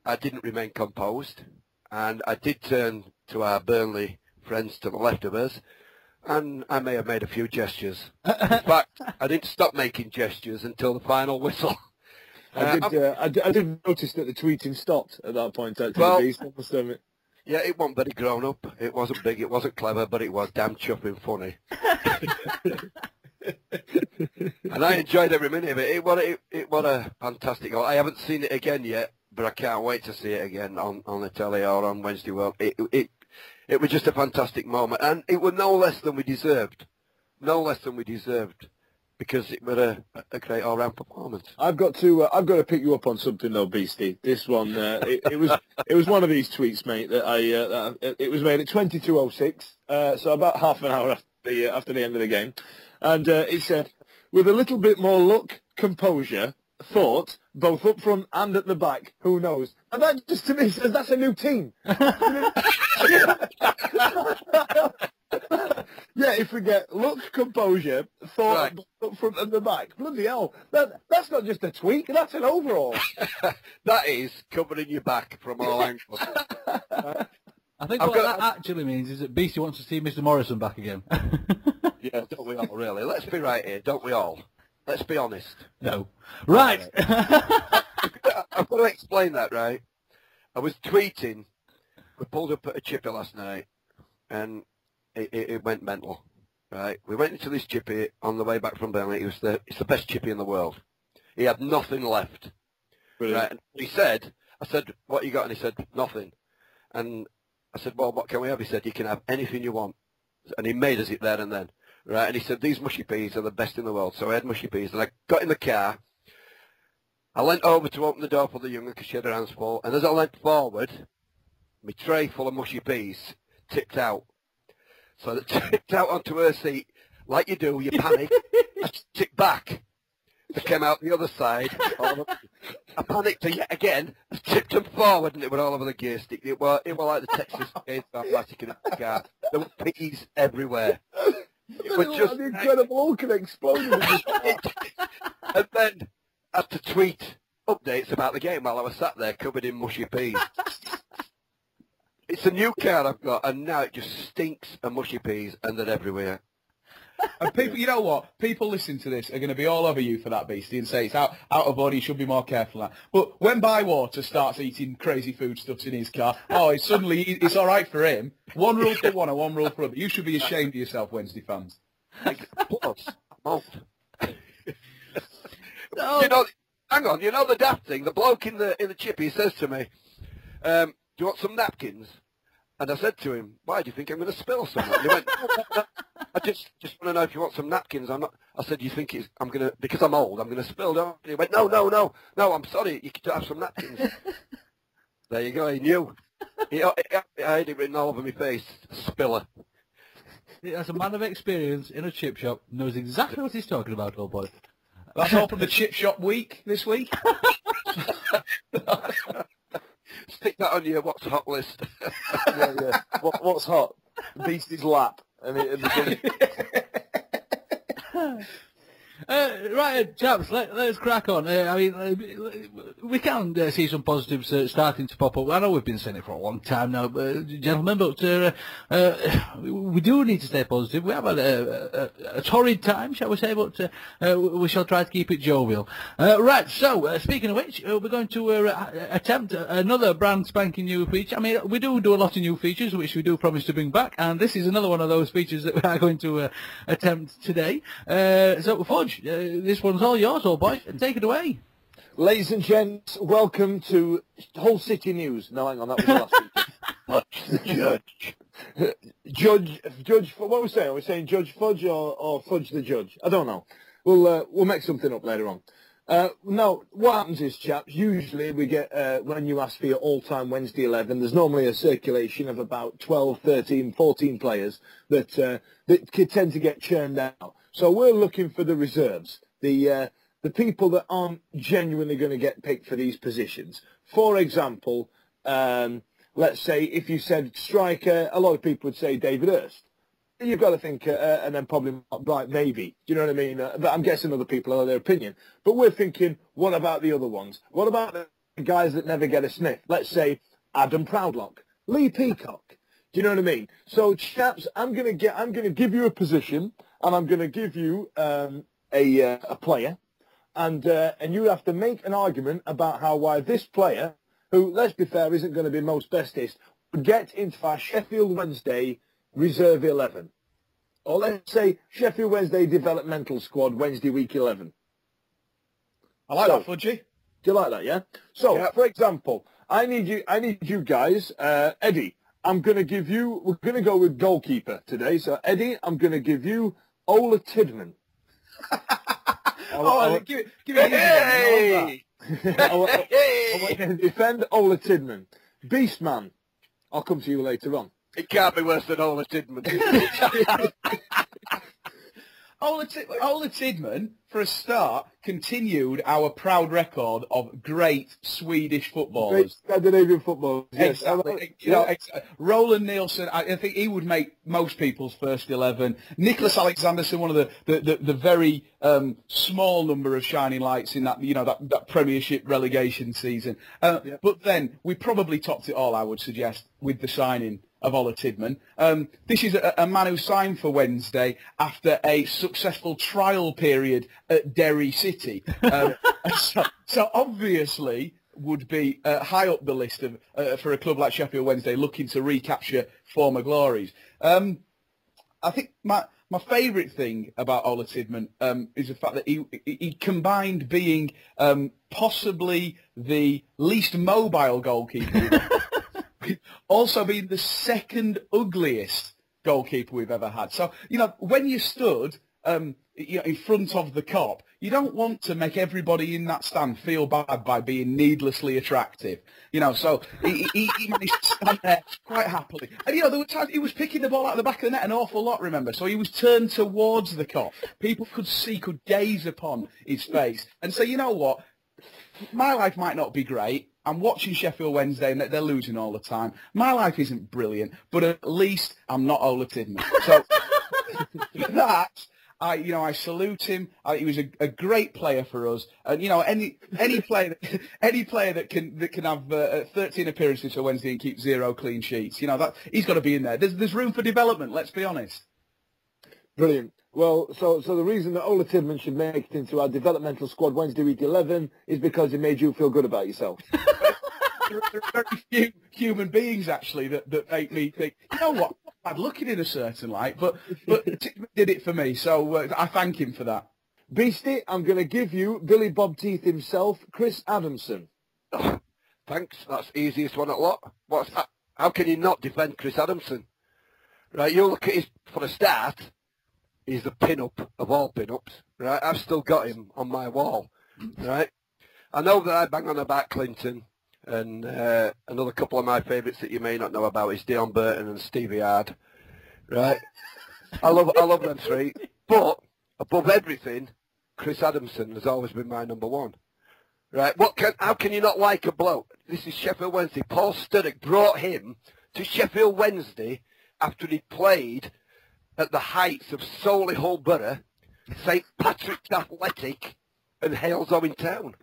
I didn't remain composed. And I did turn to our Burnley friends to the left of us. And I may have made a few gestures. In fact, I didn't stop making gestures until the final whistle. I did notice that the tweeting stopped at that point. Actually, well, yeah, it wasn't very grown up. It wasn't big. It wasn't clever, but it was damn chuffing funny. And I enjoyed every minute of it. It was a fantastic goal. I haven't seen it again yet, but I can't wait to see it again on the telly or on Wednesday World. It was just a fantastic moment, and it was no less than we deserved. No less than we deserved, because it was a great all-round performance. I've got to pick you up on something though, Beastie. This one, it was one of these tweets, mate. That it was made at 22:06, so about half an hour after the end of the game, and it said, "With a little bit more luck, composure, thought, both up front and at the back, who knows?" And that just to me says that's a new team. Yeah, if we get luck, composure, thought, right, up front and the back, bloody hell, that's not just a tweak, that's an overall. That is covering your back from all angles. I think what that actually means is that Beastie wants to see Mr. Morrison back again. Yeah, don't we all, really? Let's be right here, don't we all? Let's be honest. No. Right. I've got to explain that, right? I was tweeting. We pulled up at a chippy last night, and it went mental, right? We went into this chippy on the way back from Burnley. It's the best chippy in the world. He had nothing left. Brilliant. Right? And he said, I said, what you got? And he said, nothing. And I said, well, what can we have? He said, you can have anything you want. And he made us it there and then. Right? And he said, these mushy peas are the best in the world. So I had mushy peas. And I got in the car. I leant over to open the door for the young'un because she had her hands full. And as I leant forward, my tray full of mushy peas tipped out. So it tipped out onto her seat. Like you do, you panic. I tipped back. They came out the other side. I panicked yet again. I tipped them forward and it went all over the gear stick. It were like the Texas chainsaw massacre in the car. There were peas everywhere. It was just the Incredible Hulk had exploded. And then I had to tweet updates about the game while I was sat there covered in mushy peas. It's a new car I've got, and now it just stinks of mushy peas, and they're everywhere. And people, you know what? People listening to this are going to be all over you for that, Beastie, and say it's out of order, you should be more careful of that. But when Bywater starts eating crazy foodstuffs in his car, it's all right for him. One rule for one and one rule for other. You should be ashamed of yourself, Wednesday fans. Plus, malt. Hang on, you know the daft thing? The bloke in the chippy says to me, do you want some napkins? And I said to him, why do you think I'm going to spill some? And he went, no. I just want to know if you want some napkins. I said, you think because I'm old, I'm going to spill, don't you? He went, no, I'm sorry, you can have some napkins. There you go, he knew. I had it written all over my face, spiller. As a man of experience in a chip shop, knows exactly what he's talking about, old boy. That's all from the chip shop week this week. Stick that on your what's hot list. Yeah. What's hot? Beastie's lap. Right, chaps, let's crack on. We can see some positives starting to pop up. I know we've been saying it for a long time now, gentlemen, but we do need to stay positive. We have had a torrid time, shall we say, but we shall try to keep it jovial. Right, so, speaking of which, we're going to attempt another brand spanking new feature. I mean, we do a lot of new features, which we do promise to bring back, and this is another one of those features that we are going to attempt today. So, Fudge, this one's all yours, old boy. Take it away. Ladies and gents, welcome to Hull City News. No, hang on, that was the last week. Fudge the Judge. Judge, what are we saying? Are we saying Judge Fudge or Fudge the Judge? I don't know. We'll make something up later on. Now, what happens is, chaps, usually we get, when you ask for your all-time Wednesday 11, there's normally a circulation of about 12, 13, 14 players that tend to get churned out. So we're looking for the reserves, the people that aren't genuinely going to get picked for these positions. For example, let's say if you said striker, a lot of people would say David Hurst. You've got to think, and then probably Mark Bright, maybe. Do you know what I mean? But I'm guessing other people have their opinion. But we're thinking, what about the other ones? What about the guys that never get a sniff? Let's say Adam Proudlock, Lee Peacock. Do you know what I mean? So, chaps, I'm gonna give you a position, and I'm gonna give you a player, and you have to make an argument about why this player, who, let's be fair, isn't going to be most bestest, would get into our Sheffield Wednesday Reserve 11. Or let's say Sheffield Wednesday Developmental Squad Wednesday Week 11. I like that, Fudgy. Do you like that, yeah? So, For example, I need you guys, Eddie, we're going to go with goalkeeper today. So, Eddie, I'm going to give you Ola Tidman. Give it Hey! I want to defend Ola Tidman. Beastman, I'll come to you later on. It can't be worse than Ola Tidman. Ola Tidman, for a start, continued our proud record of great footballers. Great Scandinavian footballers. Yes. Exactly. Roland Nielsen, I think he would make most people's first 11. Nicholas Alexanderson, one of the very small number of shining lights in that that Premiership relegation season. But then we probably topped it all, I would suggest, with the signing of Ola Tidman. This is a man who signed for Wednesday after a successful trial period at Derry City. So obviously would be high up the list of for a club like Sheffield Wednesday looking to recapture former glories. I think my my favourite thing about Ola Tidman is the fact that he combined being possibly the least mobile goalkeeper, also being the second ugliest goalkeeper we've ever had. So, when you stood in front of the Kop, you don't want to make everybody in that stand feel bad by being needlessly attractive. So he managed to stand there quite happily. And, there were times he was picking the ball out of the back of the net an awful lot, remember? So he was turned towards the Kop. People could gaze upon his face and say, you know what? My life might not be great. I'm watching Sheffield Wednesday and they're losing all the time. My life isn't brilliant, but at least I'm not Ola Tidman. So for that, I salute him. He was a great player for us. And any player that can have 13 appearances for Wednesday and keep 0 clean sheets, that he's got to be in there. There's room for development. Let's be honest. Brilliant. Well, so the reason that Ola Tidman should make it into our developmental squad Wednesday week 11 is because it made you feel good about yourself. There are very few human beings actually that make me think, you know what, I'd look at it in a certain light, but Tidman did it for me, so I thank him for that. Beastie, I'm going to give you Billy Bob Teeth himself, Chris Adamson. Oh, thanks. That's the easiest one at lot. How can you not defend Chris Adamson? Right, you look at his, for a start, he's the pin-up of all pin-ups. Right, I've still got him on my wall. Right, I know that I bang on about Clinton, and another couple of my favourites that you may not know about is Dion Burton and Stevie Hard. Right, I love them three, but above everything, Chris Adamson has always been my number one. Right, how can you not like a bloke? This is Sheffield Wednesday. Paul Sturrock brought him to Sheffield Wednesday after he played at the heights of Solihull Borough, St Patrick's Athletic, and Hillsborough Town.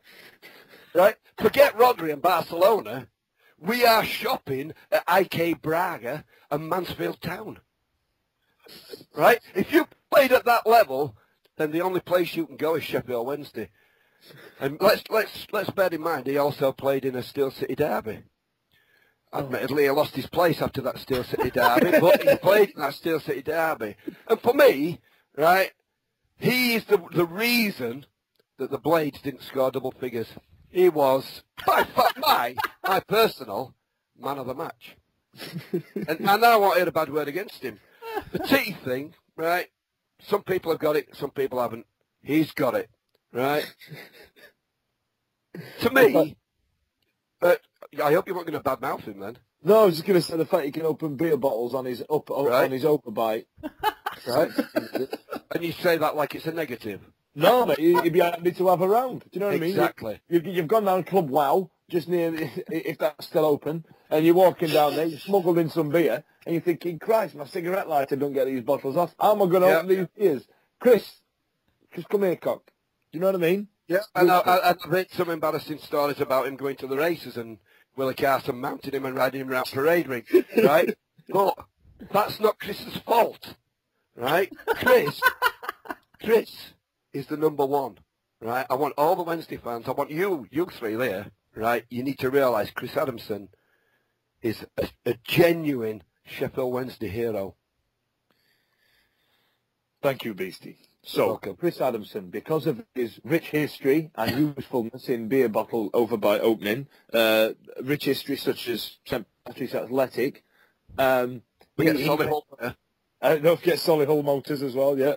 Right? Forget Rodri and Barcelona. We are shopping at IK Braga and Mansfield Town. Right? If you played at that level, then the only place you can go is Sheffield Wednesday. And let's bear in mind he also played in a Steel City derby. Admittedly, he lost his place after that Steel City derby, but he played in that Steel City derby. And for me, right, he is the reason that the Blades didn't score double figures. He was, by far, my personal man of the match. And I won't hear a bad word against him. The teeth thing, right, some people have got it, some people haven't. He's got it, right? To me, I hope you weren't going to badmouth him then. No, I was just going to say the fact he can open beer bottles on his on his overbite. Right? And you say that like it's a negative. No, mate, he'd be happy to have a round. Do you know what Exactly. I mean? You've gone down Club Wow, just near, if that's still open, and you're walking down there, you smuggled in some beer, and you're thinking, Christ, my cigarette lighter don't get these bottles off. How am I going to open these beers? Chris, come here, cock. Do you know what I mean? Yeah, and I've heard some embarrassing stories about him going to the races and Willie Carson mounting him and riding him around parade ring, right? But that's not Chris's fault, right? Chris is the number one, right? I want all the Wednesday fans, I want you three there, right? You need to realise Chris Adamson is a genuine Sheffield Wednesday hero. Thank you, Beastie. So, Chris Adamson, because of his rich history and usefulness in beer bottle overbite opening, rich history such as St Patrick's Athletic, we get Solihull. Don't forget Solihull Motors as well, yeah.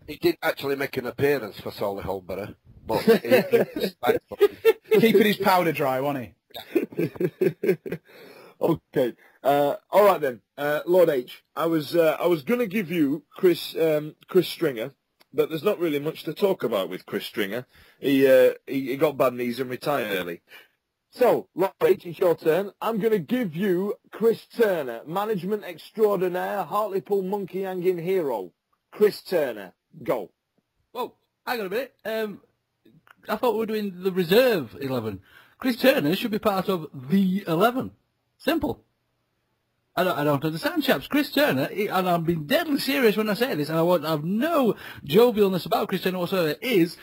He did actually make an appearance for Solihull Borough, but keeping his powder dry, wasn't he? Okay. All right then, Lord H. I was going to give you Chris Stringer, but there's not really much to talk about with Chris Stringer. He got bad knees and retired early. So, Lord H, it's your turn. I'm going to give you Chris Turner, management extraordinaire, Hartlepool monkey hanging hero. Chris Turner, go. Whoa, hang on a minute. I thought we were doing the reserve 11. Chris Turner should be part of the 11. Simple. I don't understand, chaps. Chris Turner, and I'm being deadly serious when I say this, and I want to have no jovialness about Chris Turner whatsoever, is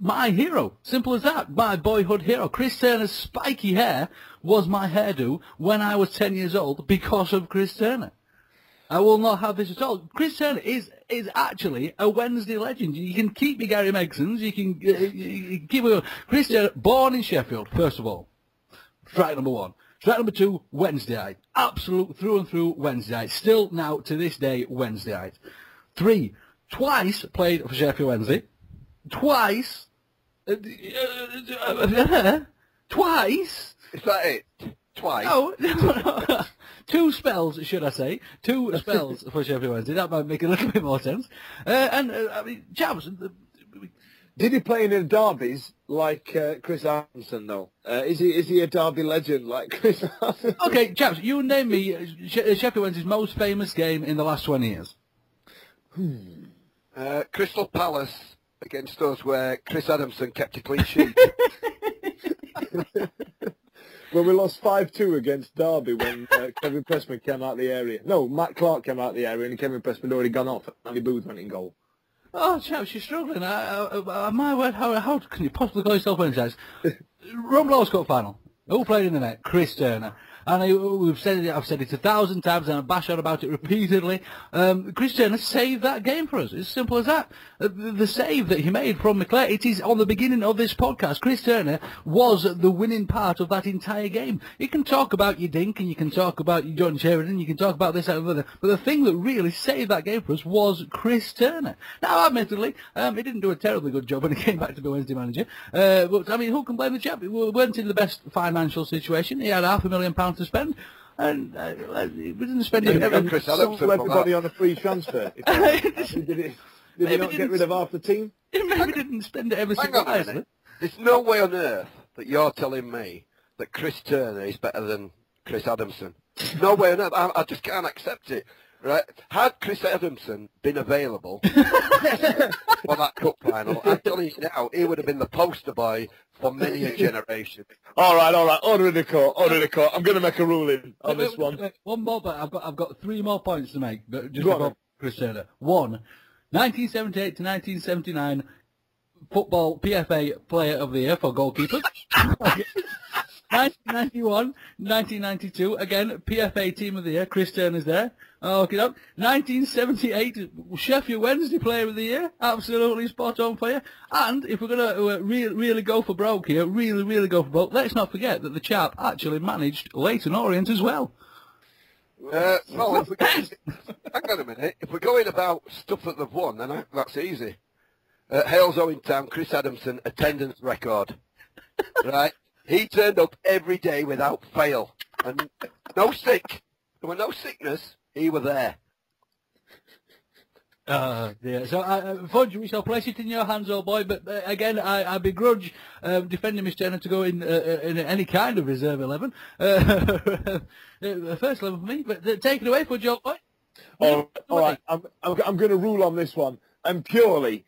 my hero. Simple as that. My boyhood hero. Chris Turner's spiky hair was my hairdo when I was 10 years old because of Chris Turner. I will not have this at all. Chris Turner is actually a Wednesday legend. You can keep your Gary Megsons. You can keep it. Chris Turner, born in Sheffield, first of all. Strike number one. Strike number two, Wednesdayite. Absolute through and through Wednesdayite. Still now, to this day, Wednesdayite. 3, twice played for Sheffield Wednesday. Twice. Twice. Is that it? Twice? No. 2 spells, should I say. 2 spells for Sheffield Wednesday. That might make a little bit more sense. I mean, chaps... Did he play in the derbies like Chris Adamson, though? Is he a derby legend like Chris Adamson? Okay, chaps, you name me Sheffield Wednesday's most famous game in the last 20 years. Crystal Palace against us, where Chris Adamson kept a clean sheet. When we lost 5-2 against Derby when Kevin Pressman came out of the area. No, Matt Clark came out of the area and Kevin Pressman had already gone off. Andy Booth went in goal. Oh, chaps, you're struggling. My word, how can you possibly call yourself Wednesdays? Run Lowes Cup final. Who played in the net? Chris Turner. And I've said it 1,000 times, and I bash on about it repeatedly. Chris Turner saved that game for us. It's as simple as that. The save that he made from McClare, it is on the beginning of this podcast. Chris Turner was the winning part of that entire game. You can talk about your dink, and you can talk about your John Sheridan, you can talk about this, that, and the other, but the thing that really saved that game for us was Chris Turner. Now, admittedly, he didn't do a terribly good job when he came back to be Wednesday manager. But, I mean, who can blame the chap? We weren't in the best financial situation. He had £500,000 to spend, and we didn't spend it. Everybody on a free transfer. Did he not get rid of half the team? Maybe didn't spend it every single wisely. There's no way on earth that you're telling me that Chris Turner is better than Chris Adamson. No way on earth. I just can't accept it. Right? Had Chris Adamson been available for that cup final, I'm telling you now, he would have been the poster boy for many a generation. All right. Order in the court. I'm going to make a ruling on this one. One more, but I've got 3 more points to make. But just about Chris Turner. 1, 1978 to 1979 football PFA Player of the Year for goalkeepers. 1991, 1992, again, PFA Team of the Year, Chris Turner's there. Okay, 1978, Sheffield Wednesday Player of the Year, absolutely spot on for you. And if we're going to really go for broke here, really go for broke, let's not forget that the chap actually managed Leyton Orient as well. Well, hang on a minute. If we're going about stuff that they've won, then that's easy. Hales Owen Town, Chris Adamson, attendance record. Right? He turned up every day without fail. And no sick. There was no sickness. He was there. Dear. So, Fudge, we shall place it in your hands, old boy. But again, I begrudge defending Miss Turner to go in any kind of reserve 11. First 11 for me. But take it away, Fudge, old boy. All right. I'm going to rule on this one, and purely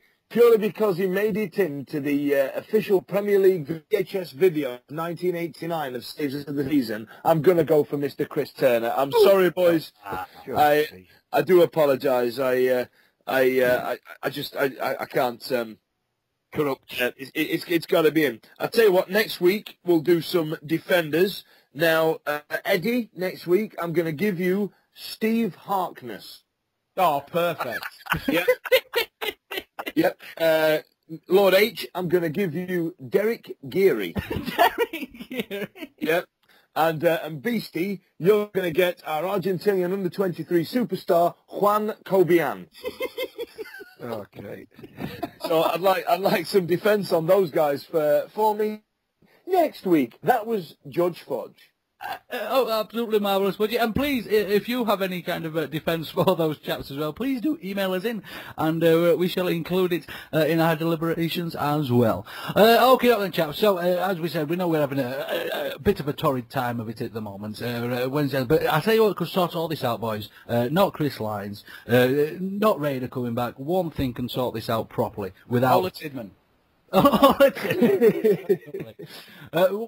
because he made it into the official Premier League VHS video of 1989 of Saves of the Season, I'm going to go for Mr. Chris Turner. I'm sorry, boys. I do apologise. I can't. Corrupt. It's got to be him. I'll tell you what. Next week we'll do some defenders. Now, Eddie, next week I'm going to give you Steve Harkness. Oh, perfect. Yeah. Yep. Lord H, I'm going to give you Derek Geary. Derek Geary. Yep. And Beaste, you're going to get our Argentinian under-23 superstar, Juan Cobian. Okay. So I'd like some defence on those guys for me next week. That was Judge Fudge. Absolutely marvellous, Fudge. And please, if you have any kind of defence for those chaps as well, please do email us in, and we shall include it in our deliberations as well. Okay, then, chaps. So, as we said, we know we're having a bit of a torrid time of it at the moment, Wednesday. But I tell you what could sort all this out, boys. Not Chris Lyons, not Raider coming back. One thing can sort this out properly without... Ola Tidman. Oh,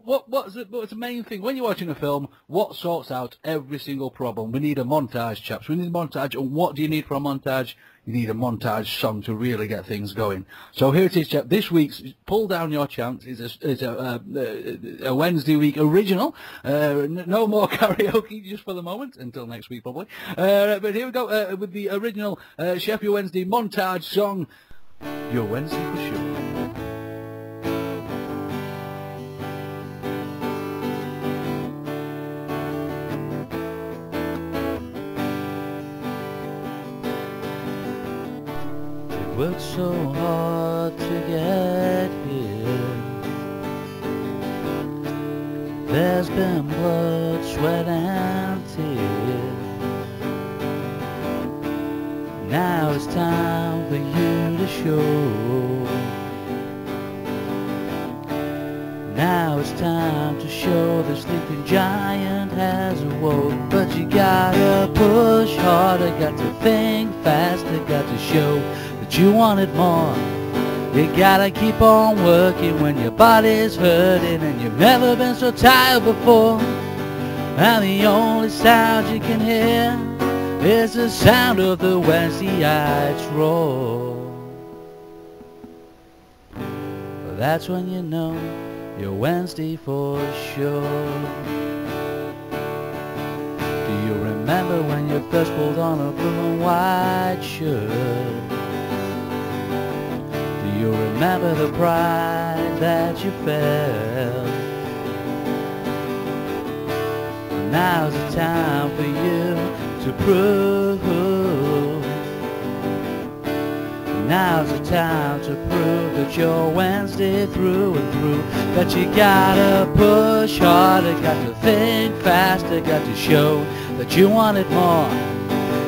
what's the main thing when you're watching a film? What sorts out every single problem? We need a montage, chaps. We need a montage. And what do you need for a montage? You need a montage song to really get things going. So here it is, chap. This week's Pull Down Your Chance is a Wednesday week original. No more karaoke just for the moment, until next week probably. But here we go with the original Sheffield Wednesday montage song, Your Wednesday for Sure. Worked so hard to get here. There's been blood, sweat and tears. Now it's time for you to show. Now it's time to show the sleeping giant has awoke. But you gotta push harder, got to think faster, got to show you wanted more. You gotta keep on working when your body's hurting and you've never been so tired before. And the only sound you can hear is the sound of the Wednesdayites roar. Well, that's when you know you're Wednesday for sure. Do you remember when you first pulled on a blue and white shirt? You remember the pride that you felt. Now's the time for you to prove. Now's the time to prove that you're Wednesday through and through. That you gotta push harder, got to think faster, got to show that you wanted more.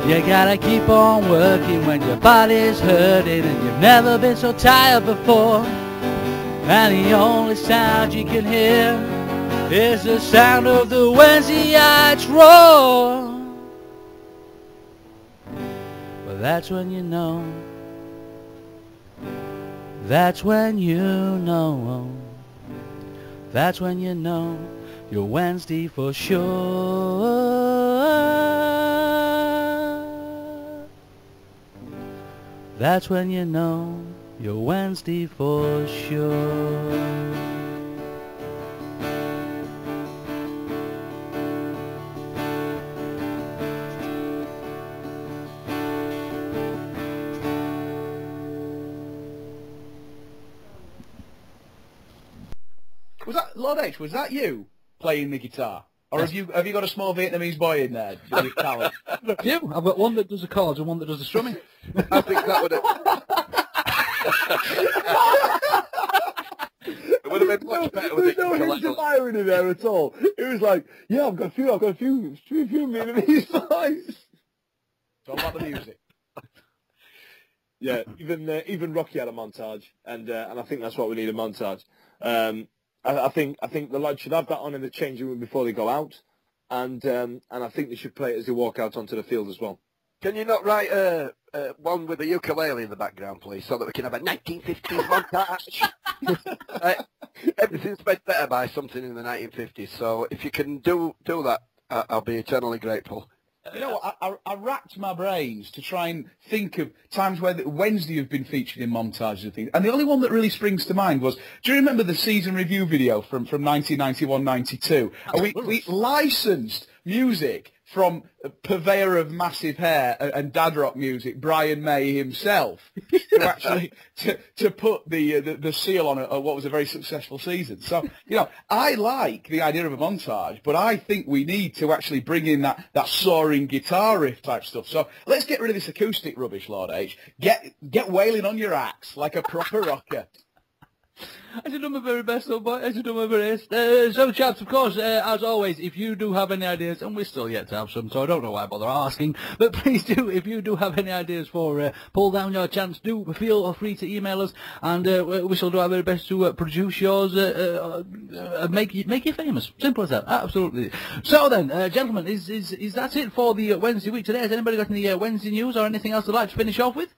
You gotta keep on working when your body's hurting and you've never been so tired before. And the only sound you can hear is the sound of the Wednesdayites roar. Well, that's when you know. That's when you know. That's when you know you're Wednesday for sure. That's when you know you're Wednesday for sure. Was that Lord H? Was that you playing the guitar? Or have you got a small Vietnamese boy in there with talent? You? I've got one that does the chords and one that does the strumming. I think that would have... It would have been much better with it. There was no hint of irony there at all. It was like, yeah, I've got a few Vietnamese boys. It's all about the music. Yeah, even Rocky had a montage, and I think that's what we need, a montage. I think the lads should have that on in the changing room before they go out, and I think they should play it as they walk out onto the field as well. Can you not write one with a ukulele in the background, please, so that we can have a 1950s montage? Everything's made better by something in the 1950s, so if you can do that, I'll be eternally grateful. You know what, I racked my brains to try and think of times where Wednesday have been featured in montages and things, and the only one that really springs to mind was, do you remember the season review video from 1991-92? We licensed music from a purveyor of massive hair and dad rock music, Brian May himself, to actually to put the seal on what was a very successful season. So, you know, I like the idea of a montage, but I think we need to actually bring in that soaring guitar riff type stuff. So let's get rid of this acoustic rubbish, Lord H. Get wailing on your axe like a proper rocker. I should do my very best, though, boy. I should do my very best. So, chaps, of course, as always, if you do have any ideas, and we're still yet to have some, so I don't know why I bother asking, but please do, if you do have any ideas for Pull Down Your Chance, do feel free to email us, and we shall do our very best to produce yours, make you famous. Simple as that. Absolutely. So then, gentlemen, is that it for the Wednesday week today? Has anybody got any Wednesday news or anything else they'd like to finish off with?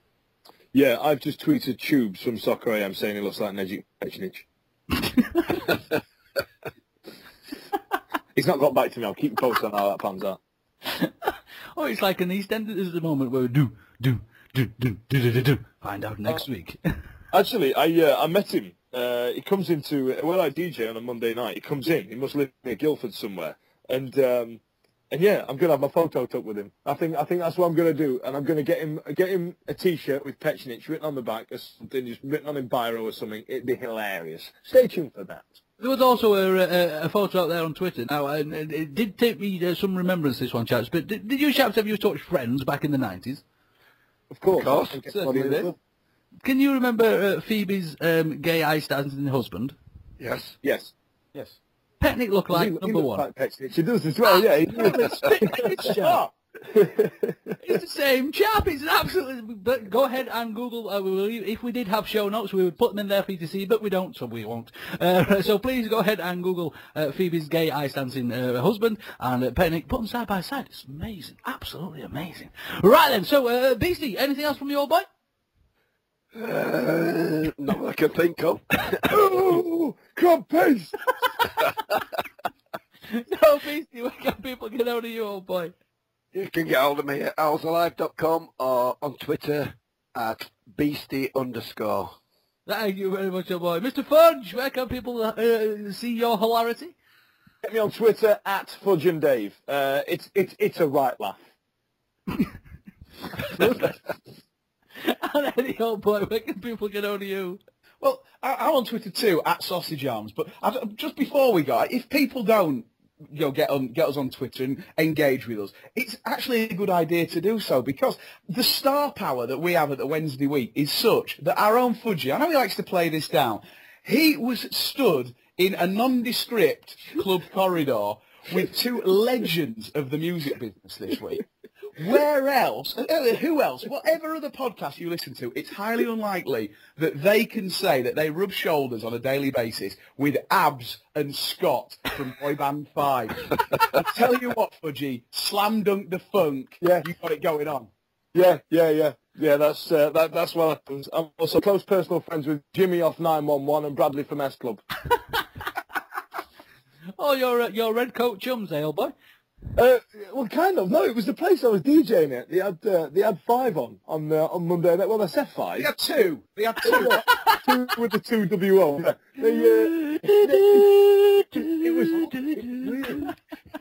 Yeah, I've just tweeted Tubes from Soccer AM saying he looks like Neji Pechnich. He's not got back to me. I'll keep you posted on how that pans out. Oh, it's like an EastEnders at the moment where we do. Find out next week. Actually, I met him. He comes into when I DJ on a Monday night. He comes in. He must live near Guildford somewhere. And yeah, I'm gonna have my photo took with him. I think that's what I'm gonna do. And I'm gonna get him a T-shirt with Pechnich written on the back or something, just written on in biro or something. It'd be hilarious. Stay tuned for that. There was also a photo out there on Twitter. Now, it did take me some remembrance, this one, chaps, but did you chaps have you touched Friends back in the 90s? Of course. Certainly did. Can you remember Phoebe's gay eye-standing husband? Yes. Yes. Pechnich looked like number one. Like Pechnich. He does as well, yeah. It's sharp. It's the same chap. It's an absolute. But go ahead and Google. If we did have show notes, we would put them in there for you to see, but we don't, so we won't. So please go ahead and Google Phoebe's gay eye-dancing husband and Pechnich. Put them side by side. It's amazing, absolutely amazing. Right then. So Beastie, anything else from the old boy? Not that I can think of. Oh, crab paste! No, Beastie, where can people get out of you, old boy? You can get hold of me at owlsalive.com or on Twitter at Beaste_. Thank you very much, old boy. Mr. Fudge, where can people see your hilarity? Get me on Twitter at Fudge and Dave. It's a right laugh. And any old boy, where can people get hold of you? Well, I'm on Twitter too, at Sausage Arms. But just before we go, if people don't get us on Twitter and engage with us, it's actually a good idea to do so, because the star power that we have at the Wednesday week is such that our own Fudgy, I know he likes to play this down, he was stood in a nondescript club corridor with two legends of the music business this week. Where else, who else, whatever other podcast you listen to, it's highly unlikely that they can say that they rub shoulders on a daily basis with Abs and Scott from Boy Band 5. I tell you what, Fudgy, slam dunk the funk, Yeah. you got it going on. Yeah, that's what happens. I'm also close personal friends with Jimmy off 911 and Bradley from S Club. Oh, your red coat chums, eh, old boy? Well, kind of. No, it was the place I was DJing at. They had 5 on Monday night. Well, they said 5. They had two. Two with the 2WO. Yeah. It was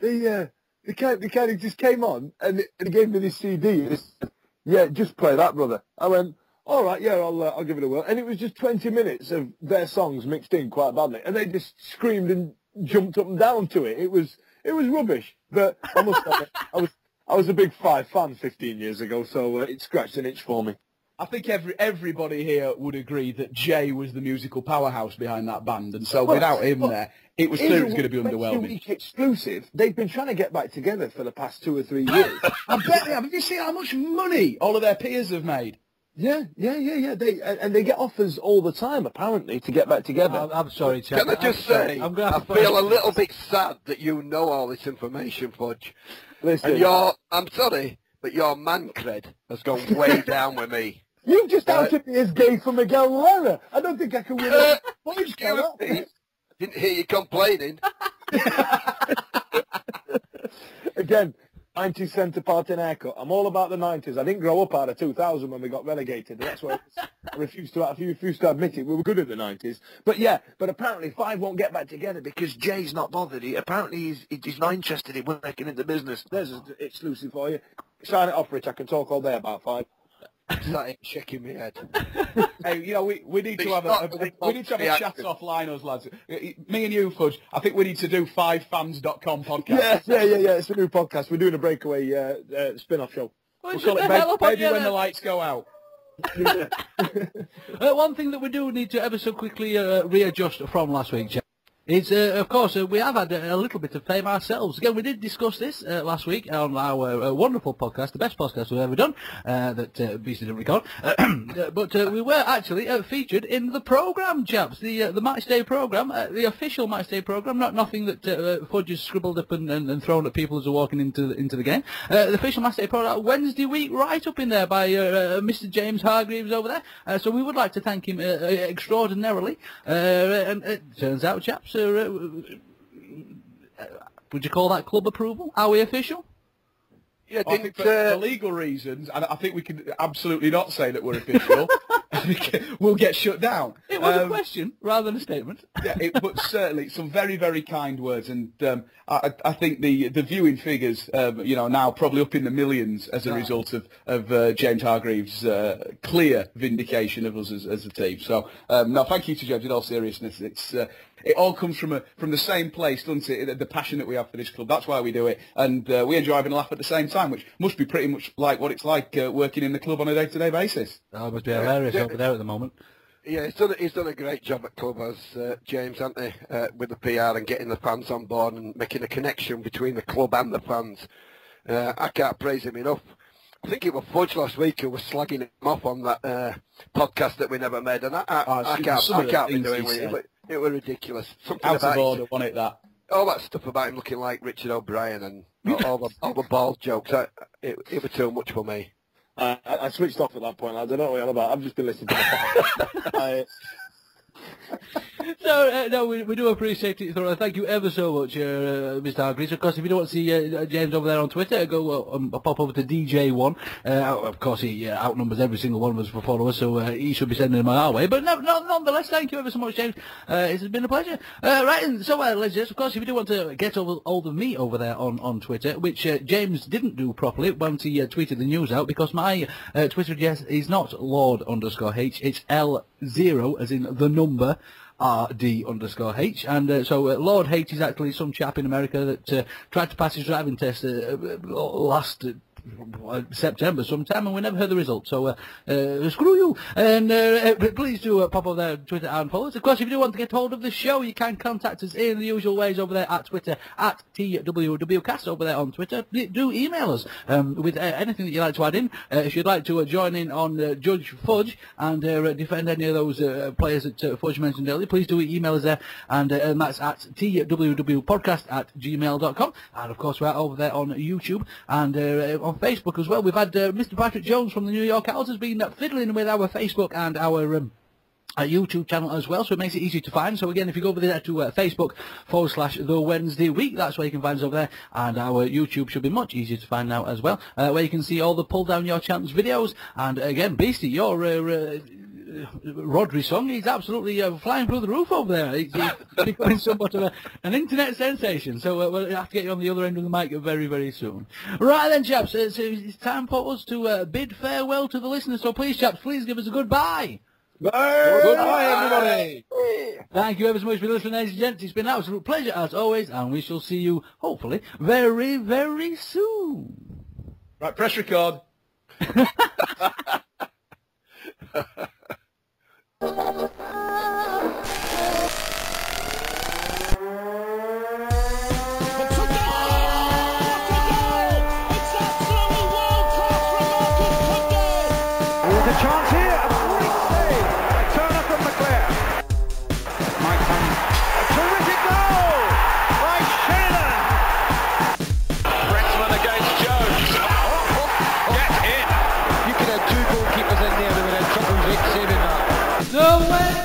weird. They kind of just came on and they gave me this CD. And said, yeah, just play that, brother. I went, all right, yeah, I'll give it a whirl. And it was just 20 minutes of their songs mixed in quite badly, and they just screamed and jumped up and down to it. It was rubbish, but I must admit, I was a big 5 fan 15 years ago, so it scratched an itch for me. I think everybody here would agree that Jay was the musical powerhouse behind that band, and so without him there, it was clear it was going to be underwhelming. Week exclusive. They've been trying to get back together for the past 2 or 3 years. I bet they have. Have you seen how much money all of their peers have made? Yeah. They get offers all the time, apparently, to get back together. I'm sorry, chap. Can I just say, I feel a little bit sad that you know all this information, Fudge. Listen, And I'm sorry, but your man cred has gone way down with me. You just outed me as gay for Miguel Lara. I don't think I can win a point for that. Didn't hear you complaining. Again, 90 centre part in haircut. I'm all about the 90s. I didn't grow up out of 2000 when we got relegated. That's why I refused to admit it. We were good at the 90s. But apparently 5 won't get back together because Jay's not bothered. Apparently he's not interested in working in the business. There's an exclusive for you. Sign it off, Rich. I can talk all day about 5. Started shaking my head. Hey, we need to have a chat offline, us lads. Me and you, Fudge. I think we need to do 5fans.com podcast. Yeah. It's a new podcast. We're doing a breakaway spin-off show. We'll call it Baby When the Lights Go Out. One thing that we do need to ever so quickly readjust from last week, Jack. It's, of course, we have had a little bit of fame ourselves. Again, we did discuss this last week on our wonderful podcast, the best podcast we've ever done, that Beaste didn't record. But we were actually featured in the programme, chaps, the Match Day programme, the official Match Day programme, nothing that Fudge has scribbled up and thrown at people as they're walking into the game. The official Match Day programme, Wednesday week, right up in there by Mr. James Hargreaves over there. So we would like to thank him extraordinarily. And it turns out, chaps, would you call that club approval? Are we official? Yeah, I think for legal reasons, and I think we can absolutely not say that we're official. We'll get shut down. It was a question rather than a statement. Yeah, but certainly some very, very kind words, and I think the viewing figures, now probably up in the millions as a result of James Hargreaves' clear vindication of us as a team. So no, thank you to James. In all seriousness, it all comes from the same place, doesn't it? The passion that we have for this club. That's why we do it, and we enjoy having a laugh at the same time, which must be pretty much like what it's like working in the club on a day-to-day basis. Oh, it must be hilarious over there at the moment. Yeah, he's done a great job at club as James, hasn't he? With the PR and getting the fans on board and making a connection between the club and the fans. I can't praise him enough. I think it was Fudge last week who was slagging him off on that podcast that we never made, and I can't be doing with it. It was ridiculous. Something Out about of order, wasn't it, that? All that stuff about him looking like Richard O'Brien and all the bald jokes. It was too much for me. I switched off at that point. I don't know what you're on about. I've just been listening to the podcast. No, we do appreciate it, thoroughly. Thank you ever so much, Mr. Hargreaves. Of course, if you don't want to see James over there on Twitter, go pop over to DJ1. Of course, he outnumbers every single one of us for followers, so he should be sending them our way. But nonetheless, thank you ever so much, James. It has been a pleasure. Right, and so, let's just, of course, if you do want to get hold of me over there on Twitter, which James didn't do properly once he tweeted the news out, because my Twitter address is not Lord_H, it's L0, as in the number, RD_H, and so Lord H is actually some chap in America that tried to pass his driving test last September sometime, and we never heard the result, so screw you. And please do pop over there on Twitter and follow us. Of course, if you do want to get hold of the show, you can contact us in the usual ways over there at Twitter, at TWWcast over there on Twitter. Do email us with anything that you'd like to add in. If you'd like to join in on Judge Fudge and defend any of those players that Fudge mentioned earlier, please do email us there, and that's at twwpodcast@gmail.com. And of course, we're over there on YouTube and on Facebook as well. We've had Mr. Patrick Jones from the New York Owls has been fiddling with our Facebook and our YouTube channel as well, so it makes it easy to find. So again, if you go over there to Facebook.com/The Wednesday Week, that's where you can find us over there, and our YouTube should be much easier to find now as well, where you can see all the Pull Down Your Chance videos. And again, Beaste, your Rodri song, he's absolutely flying through the roof over there. He's becoming somewhat of an internet sensation, so we'll have to get you on the other end of the mic very, very soon. Right then, chaps, it's time for us to bid farewell to the listeners, so please, chaps, please give us a goodbye. Goodbye, everybody. Thank you ever so much for listening, ladies and gents. It's been an absolute pleasure as always, and we shall see you, hopefully, very, very soon. Right, press record. Chance here, a great save by Turner from McClare. Might come a terrific goal by Sheridan. Brexman against Jones. Get in. You could have two goalkeepers in there that would have trouble saving that. The